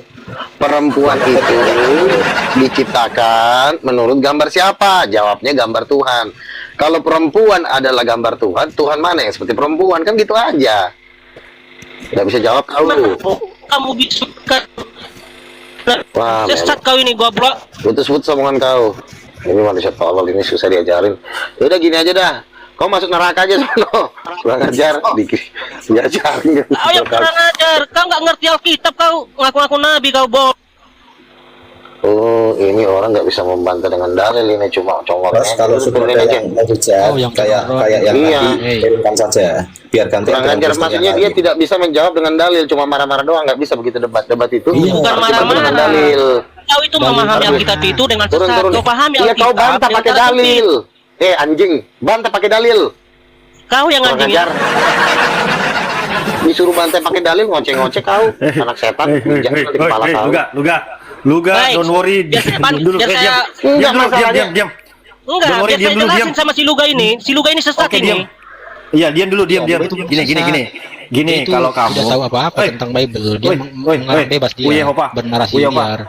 S1: Perempuan itu diciptakan menurut gambar siapa? Jawabnya gambar Tuhan. Kalau perempuan adalah gambar Tuhan, Tuhan mana yang seperti perempuan? Kan gitu aja. Nggak bisa jawab kau.
S10: Kamu bisa
S1: Wah,
S10: sesat kau ini goblok.
S1: putus-putus omongan kau. Ini manusia tolol, ini susah diajarin. Ya udah gini aja dah. Kau masuk neraka aja sono. Kurang ajar, diajarin.
S10: Kau yang kurang ajar. Kau nggak ngerti Alkitab kau. Ngaku-ngaku Nabi kau bohong.
S1: Oh, ini orang nggak bisa membantah dengan dalil, ini cuma congol.
S2: Terus kalau sudah ada yang hujat, kayak yang
S1: Iya.
S2: tadi, turunkan saja. Biarkan
S1: Kurang ajar, maksudnya dia tidak bisa menjawab dengan dalil, cuma marah-marah doang, nggak bisa begitu debat itu.
S10: Bukan
S1: harus dibantu
S10: marah-marah.
S1: dengan dalil.
S10: Kau itu memahami Alkitab itu dengan
S1: Turun.
S10: sesat. Kau pahami
S1: Iya,
S10: Alkitab.
S1: kau bantah
S10: dengan
S1: pakai
S10: cara sempit.
S1: dalil. Anjing, bantah pakai dalil.
S10: Kau yang
S1: Kurang
S10: anjing ya.
S1: ajar. Disuruh bantai pakai dalil, ngoceh-ngoceh kau. Anak setan, jangan nanti kepala kau.
S3: Luga,
S10: Baik.
S3: don't worry.
S10: Biar saya-
S3: Dulu,
S10: biar saya-
S1: Enggak,
S3: diam.
S1: masalahnya.
S3: Diam.
S10: Enggak,
S3: Don't worry,
S10: biar
S3: diam
S10: saya
S3: dulu,
S10: jelasin
S3: diam.
S10: sama si Luga ini. Si Luga ini sesat
S3: Oke,
S10: ini.
S3: diam. Iya, diam dulu, diam. Gini, kalau kamu
S11: tidak tahu apa-apa tentang Bible. Dia mengarang bebas dia.
S3: Uye, Hopa.
S11: Bernarasi
S3: Uye, Hopa.
S11: liar.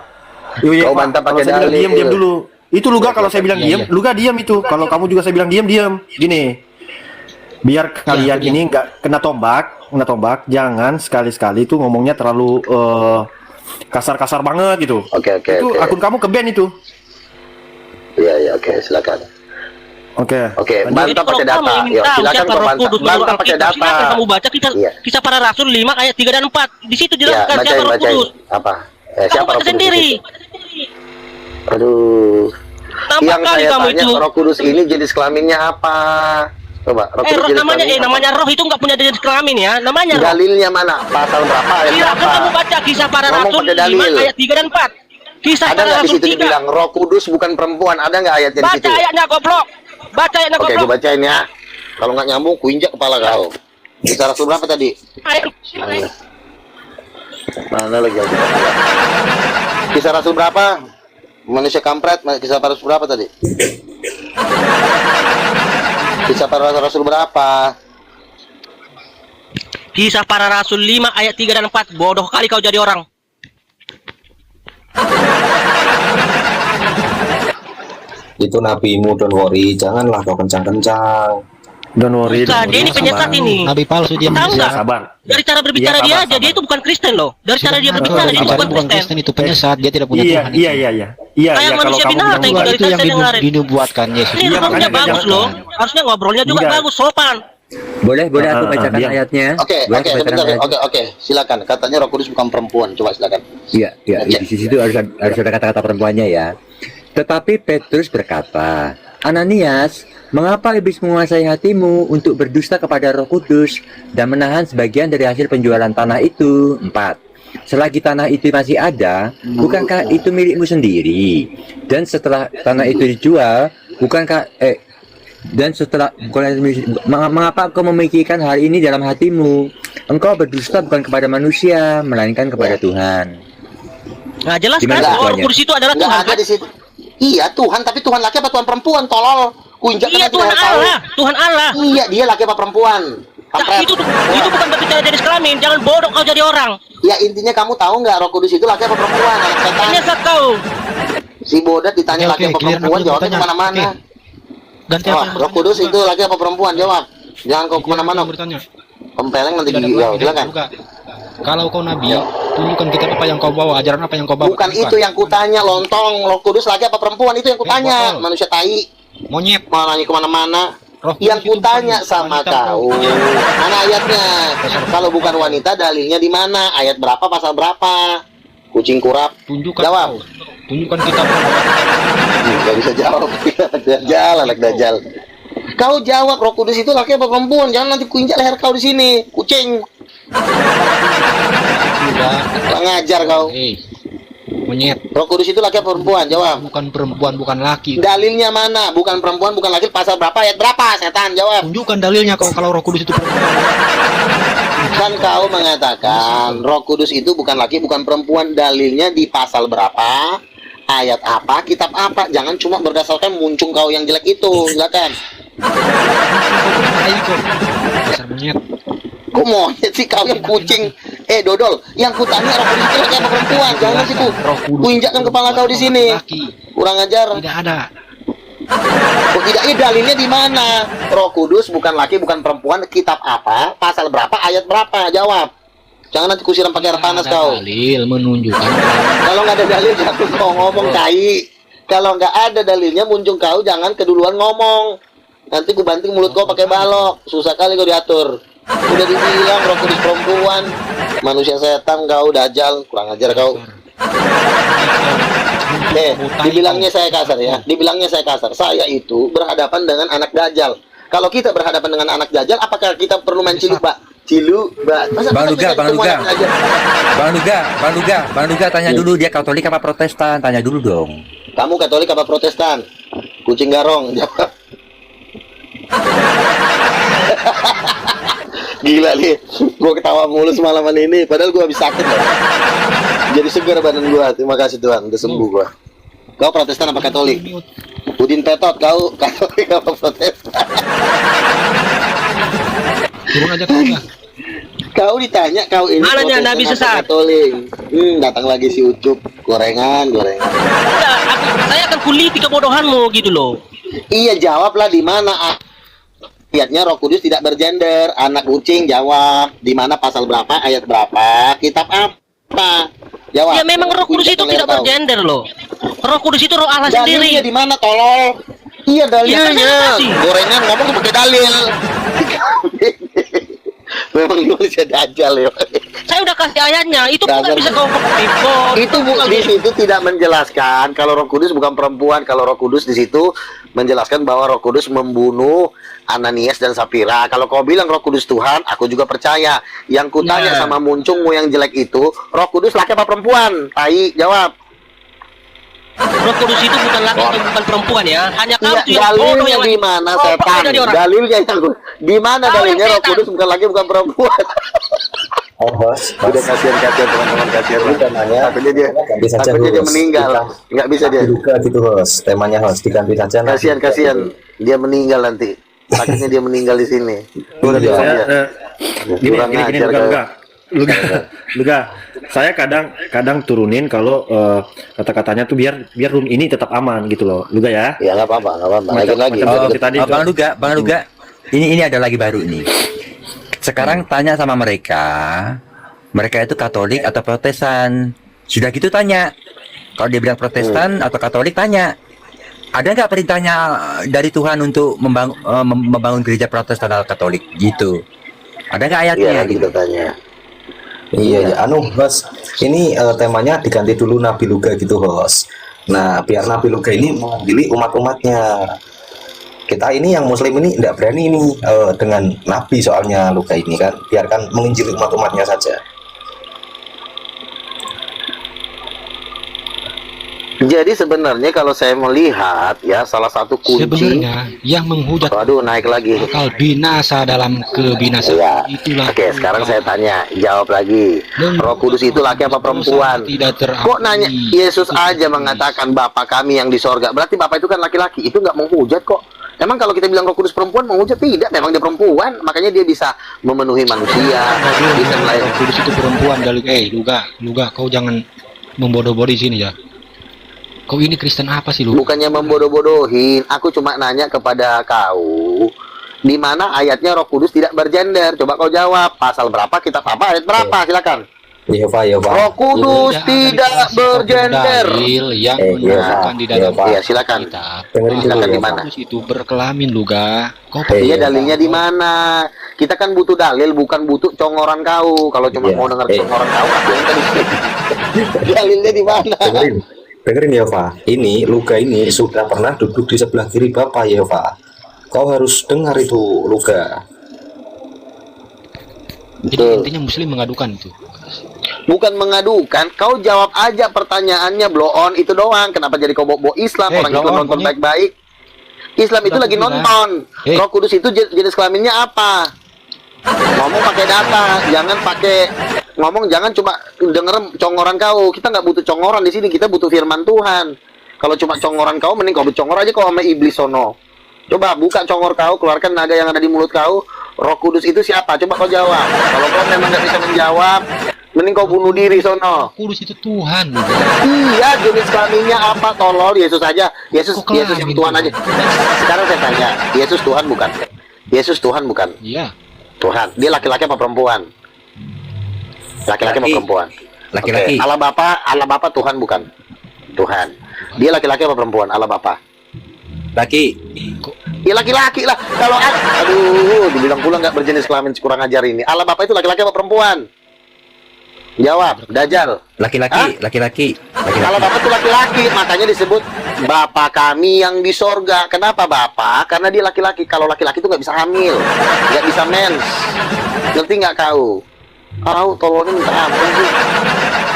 S1: Kau bantah pakai dalil.
S3: Diam dulu. Itu Luga kalau saya bilang
S11: Iya,
S3: diam, Luga diam itu. Kalau kamu juga saya bilang diam. Gini. Biar kalian
S11: diam.
S3: ini nggak kena tombak, jangan sekali-sekali tuh ngomongnya terlalu kasar-kasar banget gitu.
S1: Oke.
S3: Itu akun kamu ke ban itu.
S1: silakan.
S3: Oke.
S1: Oke,
S3: Lanjut.
S1: bantah pakai data. Yuk, silakan kau bantah. Bantah pakai data.
S10: Kamu baca kisah para rasul 5 ayat 3 dan 4. Di situ
S1: Ya,
S10: jelaskan siapa
S1: bacain,
S10: Roh
S1: bacain.
S10: Kudus.
S1: Apa?
S10: Kamu
S1: Siapa
S10: baca
S1: Roh Kudus
S10: sendiri.
S1: itu? Aduh.
S10: Nampak
S1: Yang
S10: kali
S1: saya
S10: kamu
S1: tanya
S10: itu.
S1: Roh Kudus ini jenis kelaminnya apa? Coba, Roh Kudus jenis kelaminnya apa?
S10: namanya roh itu nggak punya jenis kelamin ya. Namanya roh.
S1: Dalilnya mana? Pasal berapa? Ayat
S10: Silakan
S1: berapa?
S10: kamu baca kisah para
S1: Ngomong
S10: rasul
S1: pakai
S10: 5
S1: dalil.
S10: ayat 3 dan 4. Kisah
S1: Ada
S10: para
S1: nggak di
S10: rasul
S1: situ
S10: 3.
S1: dibilang Roh Kudus bukan perempuan? Ada nggak ayatnya di situ?
S10: Baca ayatnya goblok. Baca ayatnya
S1: Oke,
S10: goblok.
S1: dibacain ya. Kalau nggak nyambung, kuinjak kepala kau. Kisah Rasul berapa tadi?
S10: Ayat.
S1: Mana lagi? Kisah Rasul berapa? Manusia kampret. Kisah para Rasul berapa tadi? Kisah para Rasul berapa?
S10: Kisah para rasul 5 ayat 3 dan 4. Bodoh kali kau jadi orang.
S2: Itu nabimu, don't worry, janganlah kau kencang-kencang.
S3: Don't worry.
S10: Nah, dia ini penyesat ini.
S6: Nabi palsu dia
S10: Tahu nggak?
S3: Sabar.
S10: Dari cara berbicara
S3: Iya,
S10: dia
S3: sabar,
S10: aja, dia itu bukan Kristen loh. Dari cara dia berbicara dia
S6: Bukan
S10: bukan Kristen.
S6: itu penyesat, dia tidak punya
S3: Iya,
S6: Tuhan.
S3: iya. Iya,
S10: Kayak
S3: kalau
S10: manusia
S3: kamu
S10: binatang
S3: bilang
S10: itu
S3: buat-
S10: dari
S6: Itu yang
S10: saya dengarin.
S6: dinubuatkan Yesus.
S10: Ini
S3: Iya,
S10: ngomongnya
S3: makanya
S10: bagus
S3: jangan-
S10: loh. Harusnya ngobrolnya juga
S3: Iya.
S10: bagus, sopan.
S11: Boleh aku bacakan
S3: Iya.
S11: ayatnya.
S1: Oke,
S11: Boleh
S1: oke,
S11: aku bacakan
S1: sebentar.
S11: ayatnya?
S1: Oke, silakan. Katanya Roh Kudus bukan perempuan. Coba silakan.
S11: Iya,
S1: Oke.
S11: di situ harus ada kata-kata perempuannya ya. Tetapi Petrus berkata, Ananias, mengapa iblis menguasai hatimu untuk berdusta kepada Roh Kudus dan menahan sebagian dari hasil penjualan tanah itu? 4. Selagi tanah itu masih ada, bukankah itu milikmu sendiri? Dan setelah tanah itu dijual, mengapa engkau memikirkan hal ini dalam hatimu? Engkau berdusta bukan kepada manusia, melainkan kepada Tuhan.
S10: Nah, jelas kan
S11: Gimana
S10: bahwa Roh
S11: tujuannya?
S10: Kudus itu adalah
S1: Nggak
S10: Tuhan.
S1: ada
S10: Kan?
S1: di situ. Iya, Tuhan. Tapi Tuhan laki apa Tuhan perempuan? Tolol. Kuinjak
S10: Iya,
S1: nanti
S10: Tuhan
S1: leher kau.
S10: Allah. Tuhan Allah.
S1: Iya, dia laki apa perempuan?
S10: Nah,
S1: Kampret.
S10: itu bukan berbicara jenis kelamin. Jangan bodoh kau jadi orang.
S1: Ya intinya kamu tahu nggak Roh Kudus itu laki apa perempuan? Anak setan.
S10: Penyesat kau.
S1: Si bodat ditanya
S6: Oke,
S1: laki apa
S6: clear
S1: perempuan,
S6: dulu
S1: jawabnya
S6: pertanyaan.
S1: kemana-mana.
S6: Ganti
S1: Wah, Roh Kudus itu laki apa perempuan? Jawab. Jangan kau kemana-mana.
S6: bertanya.
S1: Pempeleng nanti gigi kau. Silakan.
S6: Kalau kau nabi,
S1: Ya.
S6: tunjukkan kita apa yang kau bawa, ajaran apa yang kau bawa.
S1: Bukan itu yang kutanya, lontong. Roh Kudus laki apa perempuan? Itu yang kutanya.
S6: botol.
S1: Manusia tai.
S6: Monyet.
S1: Mau nanya kemana-mana.
S6: Roh
S1: Yang
S6: Kudus itu
S1: kutanya
S6: bukan
S1: sama
S6: wanita,
S1: kau,
S6: bro.
S1: mana ayatnya? Kalau bukan wanita, dalilnya di mana? Ayat berapa? Pasal berapa? Kucing kurap.
S6: Tunjukkan
S1: Jawab.
S6: kau. Tunjukkan kita.
S1: Gak bisa jawab. Dajjal, anak Dajjal. Kau jawab, Roh Kudus itu laki apa perempuan? Jangan nanti kuinjak leher kau di sini. Kucing. Kurang ngajar kau.
S6: Monyet.
S1: Roh Kudus itu laki apa perempuan? Jawab.
S6: Bukan perempuan, bukan laki.
S1: Dalilnya mana? Bukan perempuan, bukan laki. Pasal berapa? Ayat berapa? Setan, jawab.
S6: Tunjukkan dalilnya kau kalau Roh Kudus itu perempuan.
S1: Kan kau mengatakan Roh Kudus itu bukan laki, bukan perempuan. Dalilnya di pasal berapa? Ayat apa? Kitab apa? Jangan cuma berdasarkan muncung kau yang jelek itu. Silakan.
S6: Ayo kau. Dasar monyet.
S1: Kok monyet sih kau yang kucing? Dodol, yang kutanya Roh Kudus itu laki apa perempuan? Jangan situ. Kuinjakkan kepala kau di sini. Kurang ajar.
S6: Tidak ada.
S1: Kok tidak? Dalilnya di mana? Roh Kudus bukan laki, bukan perempuan. Kitab apa? Pasal berapa? Ayat berapa? Jawab. Jangan nanti kusiram pakai air panas kau.
S6: Dalil menunjukkan.
S1: Kalau nggak ada dalil jangan kau ngomong tai. Kalau nggak ada dalilnya muncung kau jangan keduluan ngomong. Nanti ku banting mulut kau pakai balok. Susah kali kau diatur. Udah dibilang Roh Kudus perempuan, manusia setan kau, Dajjal, kurang ajar kau. Dibilangnya saya kasar ya. Dibilangnya saya kasar. Saya itu berhadapan dengan anak Dajjal. Kalau kita berhadapan dengan anak Dajjal, apakah kita perlu main ciluk, Pak? Ciluk, Pak. Masa
S11: Bang
S1: kita
S11: Luga,
S1: bisa
S11: Bang
S1: ketemu
S11: Luga.
S1: anak Dajjal?
S11: Bang Luga, tanya dulu dia Katolik apa Protestan? Tanya dulu dong.
S1: Kamu Katolik apa Protestan? Kucing garong. Jawab. Gila nih, gue ketawa mulu semalaman ini. Padahal gue habis sakit loh. Jadi segar badan gue. Terima kasih Tuhan, udah sembuh gue. Kau Protestan apa Katolik? Udin Petot, kau Katolik apa Protestan?
S6: Turun aja kau ya.
S1: Kau ditanya kau ini
S10: Mananya
S1: Protestan
S10: Nabi
S1: apa
S10: sesat?
S1: Katolik? Datang lagi si Ucup, gorengan.
S10: Udah, saya akan kuliti kebodohanmu gitu loh.
S1: Iya, jawablah di mana ayatnya Roh Kudus tidak bergender. Anak kucing, jawab. Di mana pasal berapa, ayat berapa, kitab apa? Jawab.
S10: Ya memang Roh Kudus itu tidak bergender loh. Roh Kudus itu roh Allah
S1: Dalilnya
S10: sendiri.
S1: di mana, tolol? Iya dalilnya. Gorengan ngomong pakai dalil. Memang Indonesia dajal ya.
S10: Saya udah kasih ayatnya, itu
S1: Dasar.
S10: bukan bisa kau pakai
S1: Itu di situ tidak menjelaskan kalau Roh Kudus bukan perempuan. Kalau Roh Kudus di situ menjelaskan bahwa Roh Kudus membunuh Ananias dan Sapira. Kalau kau bilang Roh Kudus Tuhan, aku juga percaya. Yang kutanya sama muncungmu yang jelek itu, Roh Kudus laki apa perempuan? Tai, jawab.
S10: Roh Kudus itu bukan laki atau bukan perempuan ya. Hanya kamu tuh yang bodoh
S1: Dalilnya
S10: yang
S1: di mana
S10: Oh,
S1: setan?
S10: dari orang.
S1: Dalilnya yang di mana
S10: Kau yang
S1: dalilnya Roh
S10: setan.
S1: Kudus bukan laki bukan perempuan?
S2: Oh, host,
S1: Udah kasihan teman-teman kasihan.
S2: Udah nanya,
S1: Takutnya dia
S2: ganti saja,
S1: takutnya dia
S2: host.
S1: meninggal. Nggak bisa dia.
S2: Diduga gitu host, temanya host diganti saja.
S1: Kasihan dia meninggal nanti. Takutnya dia meninggal di sini. Udah
S3: Saya
S1: dia.
S3: gini
S1: Kurang
S3: gini
S1: ajar,
S3: Luga. Saya kadang turunin kalau kata-katanya tuh biar room ini tetap aman gitu loh, Luga ya.
S1: Ya nggak apa-apa. Lagi.
S3: Macam seperti tadi.
S11: Bang Luga, ini ada lagi baru ini. Sekarang tanya sama mereka itu Katolik atau Protestan. Sudah gitu tanya. Kalau dia bilang Protestan atau Katolik, tanya. Ada nggak perintahnya dari Tuhan untuk membangun gereja Protestan atau Katolik gitu? Ada nggak ayatnya?
S1: Iya, nanti kita tanya.
S2: Iya, ya, host. Ini temanya diganti dulu Nabi Luga gitu, host. Nah, biar Nabi Luga ini mewakili umat-umatnya. Kita ini yang Muslim ini tidak berani ini dengan Nabi soalnya Luga ini kan. Biarkan menginjili umat-umatnya saja.
S1: Jadi sebenarnya kalau saya melihat ya salah satu kunci
S12: Sebenarnya yang menghujat
S1: Waduh, naik lagi.
S12: bakal binasa dalam kebinasaan
S1: Iya.
S12: itulah.
S1: Oke, sekarang saya tanya, jawab lagi. Roh Kudus itu laki apa perempuan?
S12: Tidak
S1: Kok nanya Yesus aja mengatakan Bapa kami yang di sorga. Berarti Bapak itu kan laki-laki. Itu nggak menghujat kok. Emang kalau kita bilang Roh Kudus perempuan menghujat? Tidak, memang dia perempuan. Makanya dia bisa memenuhi manusia, bisa melayani.
S12: Roh Kudus itu perempuan dari Luga, kau jangan membodoh-bodoh di sini ya. Kau ini Kristen apa sih lu?
S1: Bukannya membodoh-bodohin, aku cuma nanya kepada kau, di mana ayatnya Roh Kudus tidak bergender. Coba kau jawab, pasal berapa, kitab apa, ayat berapa, silakan.
S2: Yehova.
S1: Roh Kudus tidak bergender.
S12: Dalil yang
S2: Yehova.
S12: menunjukkan di dalam
S1: Iya, silakan.
S12: kitab.
S2: Dengerin dulu,
S1: Silakan di
S2: Yehova.
S1: mana?
S12: Kudus itu berkelamin Luga. Kau
S1: Iya, dalilnya di mana? Kita kan butuh dalil, bukan butuh congoran kau. Kalau cuma
S2: Iya.
S1: mau dengar congoran kau, aku yang tadi. Dalilnya di mana?
S2: Dengerin Yehova. Ini Luga ini sudah pernah duduk di sebelah kiri Bapak Yehova. Kau harus dengar itu Luga.
S12: Jadi intinya Muslim mengadukan itu.
S1: Bukan mengadukan, kau jawab aja pertanyaannya, blow on itu doang. Kenapa jadi kau bawa Islam? Orang itu
S12: blow on,
S1: nonton
S12: monyet.
S1: baik-baik. Islam itu
S12: Udah,
S1: lagi
S12: aku bilang.
S1: nonton.
S12: Hey.
S1: Roh Kudus itu jenis kelaminnya apa? Ngomong pakai data, jangan pakai ngomong, jangan cuma denger congoran kau. Kita nggak butuh congoran di sini, kita butuh firman Tuhan. Kalau cuma congoran kau, mending kau bercongor aja kau sama iblis sono. Coba buka congor kau, keluarkan naga yang ada di mulut kau. Roh Kudus itu siapa? Coba kau jawab. Kalau kau memang nggak bisa menjawab, mending kau bunuh diri sono.
S12: Kudus itu Tuhan Luga.
S1: Iya, jenis kelaminnya apa? Tolol, Yesus aja. Yesus
S12: Kok
S1: Yesus yang
S12: kelamin
S1: Tuhan
S12: itu?
S1: aja. Sekarang saya tanya, Yesus Tuhan bukan? Yesus Tuhan bukan?
S12: Iya.
S1: Tuhan. Dia laki-laki apa perempuan? Laki-laki apa
S11: Laki.
S1: perempuan?
S11: Laki-laki.
S1: Oke. Allah Bapa Tuhan bukan? Tuhan. Dia laki-laki apa perempuan? Allah Bapa.
S11: Laki.
S1: Ya laki-laki lah. Kalau aduh, dibilang pula nggak berjenis kelamin, kurang ajar ini. Allah Bapa itu laki-laki apa perempuan? Jawab, Dajjal.
S11: Laki-laki.
S1: Allah Bapa itu laki-laki, makanya disebut Bapa kami yang di sorga. Kenapa Bapa? Karena dia laki-laki. Kalau laki-laki itu nggak bisa hamil, nggak bisa mens. Ngerti nggak kau? Kau tolongin minta ampun sih.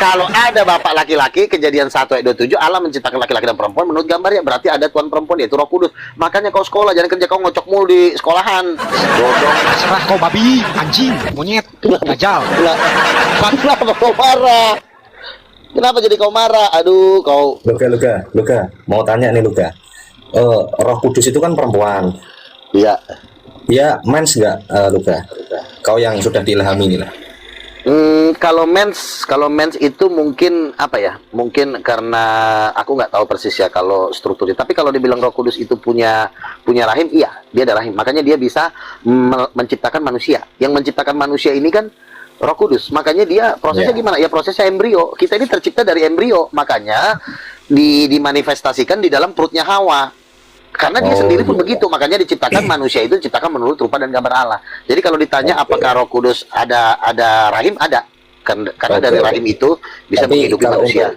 S1: Kalau ada bapak laki-laki, Kejadian 1 ayat 27, Allah menciptakan laki-laki dan perempuan menurut gambarnya, berarti ada Tuhan perempuan, yaitu Roh Kudus. Makanya kau sekolah, jangan kerja kau ngocok mulu di sekolahan. Bodoh.
S12: Serah kau babi, anjing, monyet, dajal.
S1: Kenapa kau marah? Kenapa jadi kau marah? Aduh, kau.
S2: Luga. Mau tanya nih Luga. Roh Kudus itu kan perempuan.
S1: Iya.
S2: Dia mens nggak Luga? Kau yang sudah diilhami nih lah.
S1: Kalau mens itu mungkin apa ya? Mungkin karena aku nggak tahu persis ya kalau strukturnya. Tapi kalau dibilang Roh Kudus itu punya rahim, iya, dia ada rahim. Makanya dia bisa menciptakan manusia. Yang menciptakan manusia ini kan Roh Kudus. Makanya dia prosesnya gimana? Ya prosesnya embrio. Kita ini tercipta dari embrio. Makanya dimanifestasikan di dalam perutnya Hawa. Karena dia sendiri pun begitu, makanya diciptakan manusia itu diciptakan menurut rupa dan gambar Allah. Jadi kalau ditanya apakah Roh Kudus ada rahim, ada. Karena dari rahim itu bisa
S2: Tapi
S1: menghidupi
S2: kalau
S1: manusia.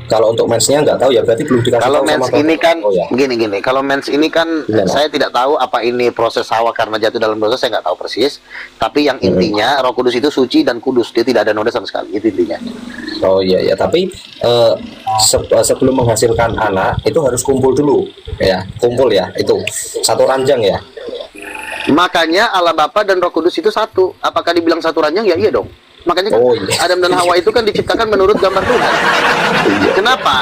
S2: Kalau untuk mensnya nggak tahu ya, berarti belum dikasih
S1: Kalau
S2: tahu sama
S1: mens
S2: Bapak.
S1: ini kan
S2: Oh, ya.
S1: gini. Kalau mens ini kan
S2: Gimana?
S1: saya tidak tahu apa ini proses Hawa karena jatuh dalam dosa, saya nggak tahu persis. Tapi yang intinya Roh Kudus itu suci dan kudus, dia tidak ada noda sama sekali. Itu intinya.
S2: Oh iya, tapi sebelum menghasilkan anak itu harus kumpul dulu, ya, kumpul ya, itu satu ranjang ya.
S1: Makanya Allah Bapa dan Roh Kudus itu satu. Apakah dibilang satu ranjang? Ya iya dong. Makanya kan
S2: Oh, iya.
S1: Adam dan Hawa itu kan diciptakan menurut gambar Tuhan. Kenapa?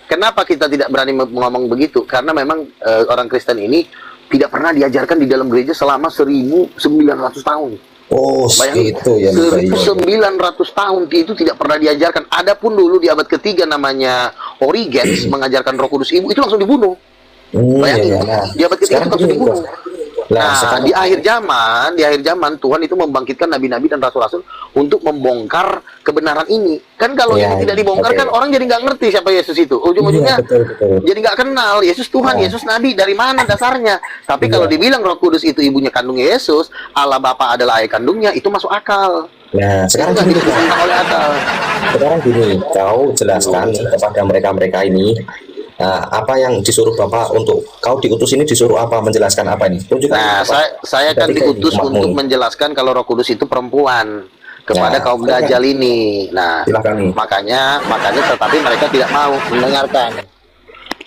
S1: Kenapa kita tidak berani ngomong begitu? Karena memang orang Kristen ini tidak pernah diajarkan di dalam gereja selama 1900 tahun.
S2: Oh,
S1: Bayangin,
S2: itu ya.
S1: 1900 tahun itu tidak pernah diajarkan. Adapun dulu di abad ketiga namanya Origenes mengajarkan Roh Kudus Ibu, itu langsung dibunuh. Bayangin,
S2: Nah,
S1: di abad ketiga itu langsung
S2: gini,
S1: dibunuh. Nah,
S2: sekarang
S1: di akhir zaman Tuhan itu membangkitkan nabi-nabi dan rasul-rasul untuk membongkar kebenaran ini. Kan kalau
S2: Ya,
S1: ini tidak dibongkar
S2: oke.
S1: kan orang jadi nggak ngerti siapa Yesus itu. Ujung-ujungnya
S2: Iya, betul.
S1: jadi nggak kenal Yesus Tuhan, Yesus Nabi, dari mana dasarnya. Tapi kalau dibilang Roh Kudus itu ibunya kandung Yesus, Allah Bapa adalah ayah kandungnya, itu masuk akal.
S2: Nah,
S1: Itu
S2: sekarang
S1: nggak
S2: gini,
S1: bisa ditentang oleh akal.
S2: sekarang gini, kau jelaskan kepada mereka ini. Nah, apa yang disuruh Bapak untuk kau diutus ini disuruh apa, menjelaskan apa ini? Tunjukkan.
S1: Nah,
S2: Bapak.
S1: saya akan
S2: Berarti
S1: diutus
S2: kayak
S1: untuk
S2: umatmu.
S1: menjelaskan kalau Roh Kudus itu perempuan kepada
S2: Nah,
S1: kaum Dajjal ini. Nah,
S2: silakan nih.
S1: makanya tetapi mereka tidak mau mendengarkan.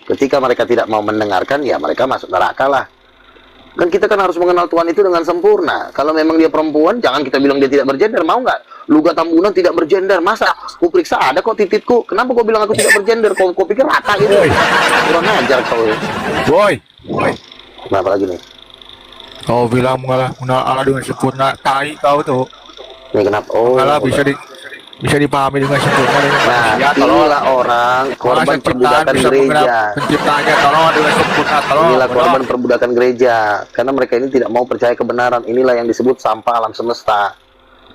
S1: Ketika mereka tidak mau mendengarkan, ya mereka masuk neraka lah. Kan kita kan harus mengenal Tuhan itu dengan sempurna. Kalau memang dia perempuan, jangan kita bilang dia tidak bergender. Mau nggak? Luga Tambunan tidak bergender. Masa? Ku periksa ada kok titikku. Kenapa kau bilang aku tidak bergender? Kau pikir rata gitu? Kurang ajar kau.
S13: Boy,
S1: Kenapa lagi nih?
S13: kau bilang mengalah Allah dengan sempurna, tai kau tuh.
S1: Ini kenapa? Oh,
S13: Mengalah bisa dipahami dengan sempurna.
S1: nah,
S13: Ya, tolong.
S1: inilah orang korban
S13: Orang penciptaan
S1: perbudakan
S13: bisa mengenal
S1: gereja.
S13: penciptaannya, tolong dengan sempurna, tolong.
S1: Inilah
S13: tolong.
S1: korban perbudakan gereja. Karena mereka ini tidak mau percaya kebenaran. Inilah yang disebut sampah alam semesta.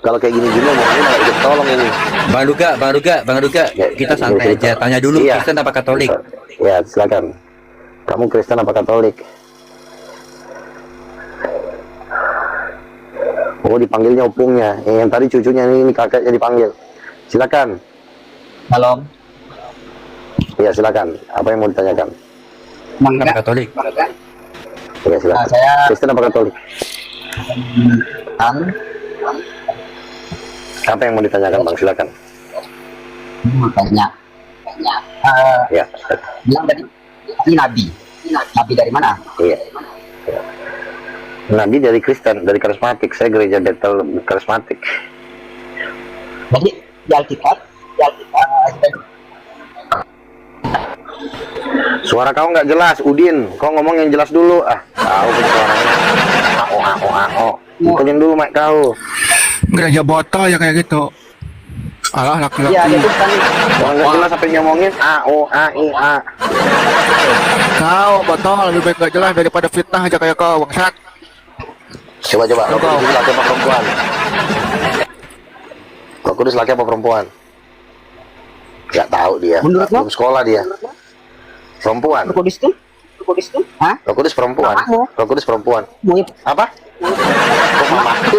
S1: Kalau kayak gini-gini, ngomongin nggak ikut tolong ini.
S11: Bang Duga, kita santai aja. Tanya dulu,
S1: Iya.
S11: Kristen apa Katolik?
S1: Ya, silakan. Kamu Kristen apa Katolik? Oh, dipanggilnya opungnya. Yang tadi cucunya ini kakaknya dipanggil. Silakan.
S10: Halo,
S1: Ya, silakan. Apa yang mau ditanyakan?
S11: Apa Katolik?
S1: Ya, silakan.
S10: saya
S1: Kristen apa Katolik? Apa yang mau ditanyakan, Bang? Silakan.
S10: mau tanya.
S1: Ya.
S10: Bilang tadi ini nabi. Nabi dari mana?
S1: Iya. Nabi dari Kristen, dari karismatik. Saya gereja Bethel karismatik.
S10: Jadi di Alkitab,
S1: Suara kau nggak jelas, Udin. Kau ngomong yang jelas dulu. Tahu kan suaranya. Ikutin dulu mic kau.
S13: Gereja botol ya kayak gitu. Alah laki-laki.
S10: Iya, itu kan
S1: Kalau nggak jelas sampai ngomongin A.
S13: Kau botol lebih baik gak jelas daripada fitnah aja kayak kau, bangsat.
S1: Coba. Roh Kudus laki apa perempuan? Roh Kudus laki apa perempuan? Nggak tahu dia.
S10: Menurut lo?
S1: Belum sekolah dia. Perempuan.
S10: Roh Kudus tuh? Hah?
S1: Roh Kudus perempuan.
S10: Mamamu.
S1: Roh Kudus perempuan.
S10: Mau
S1: Apa? Kok mamaku?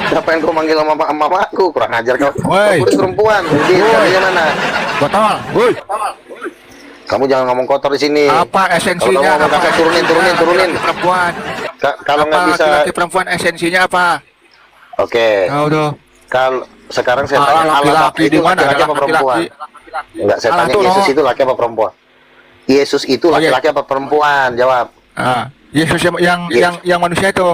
S1: Siapa yang kau manggil mamaku? Kurang ajar kau.
S13: Woi.
S1: Roh Kudus perempuan. Udin, katanya mana?
S13: Botol, woi.
S1: Kamu jangan ngomong kotor di sini.
S13: Apa esensinya?
S1: Kalau kamu kakak turunin.
S13: Perempuan.
S1: Kalau nggak
S13: Apa
S1: bisa.
S13: laki-laki perempuan esensinya apa?
S1: Oke.
S13: Tahu tuh.
S1: Kalau sekarang saya
S13: Ah,
S1: tanya
S13: laki-laki
S1: itu
S13: di mana?
S1: laki-laki apa
S13: Laki-laki.
S1: perempuan? Enggak, saya
S13: Allah
S1: tanya
S13: tuh,
S1: Yesus
S13: no.
S1: itu laki apa perempuan? Yesus itu
S13: Oh, iya.
S1: laki-laki apa perempuan? Jawab.
S13: Yesus yang manusia itu.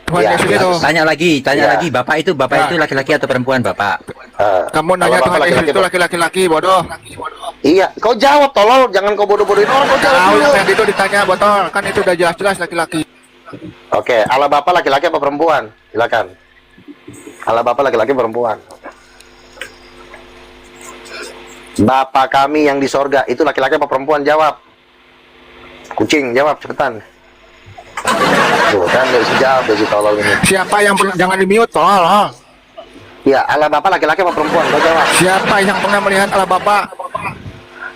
S13: Tuhan
S1: Ya,
S13: Yesus
S1: ya.
S13: itu.
S11: Tanya lagi,
S1: Ya.
S11: Bapak itu laki-laki atau perempuan, Bapak?
S13: Kamu nanya
S1: Kalau
S13: Tuhan
S1: Bapak
S13: Yesus itu laki-laki bodoh.
S1: Iya, kau jawab tolol, jangan kau bodoh-bodohin orang, kau jawab
S13: Tahu
S1: dulu.
S13: yang itu ditanya botol, kan itu udah jelas-jelas laki-laki.
S1: Oke, Allah Bapa laki-laki apa perempuan? Silakan. Allah Bapa laki-laki perempuan. Bapa kami yang di sorga itu laki-laki apa perempuan? Jawab. Kucing, jawab cepetan. Tuh kan nggak bisa jawab dari si tolol ini.
S13: Siapa yang jangan di-mute, tolol.
S1: Ya, Allah Bapa laki-laki apa perempuan? Kau jawab.
S13: Siapa yang pernah melihat Allah Bapa?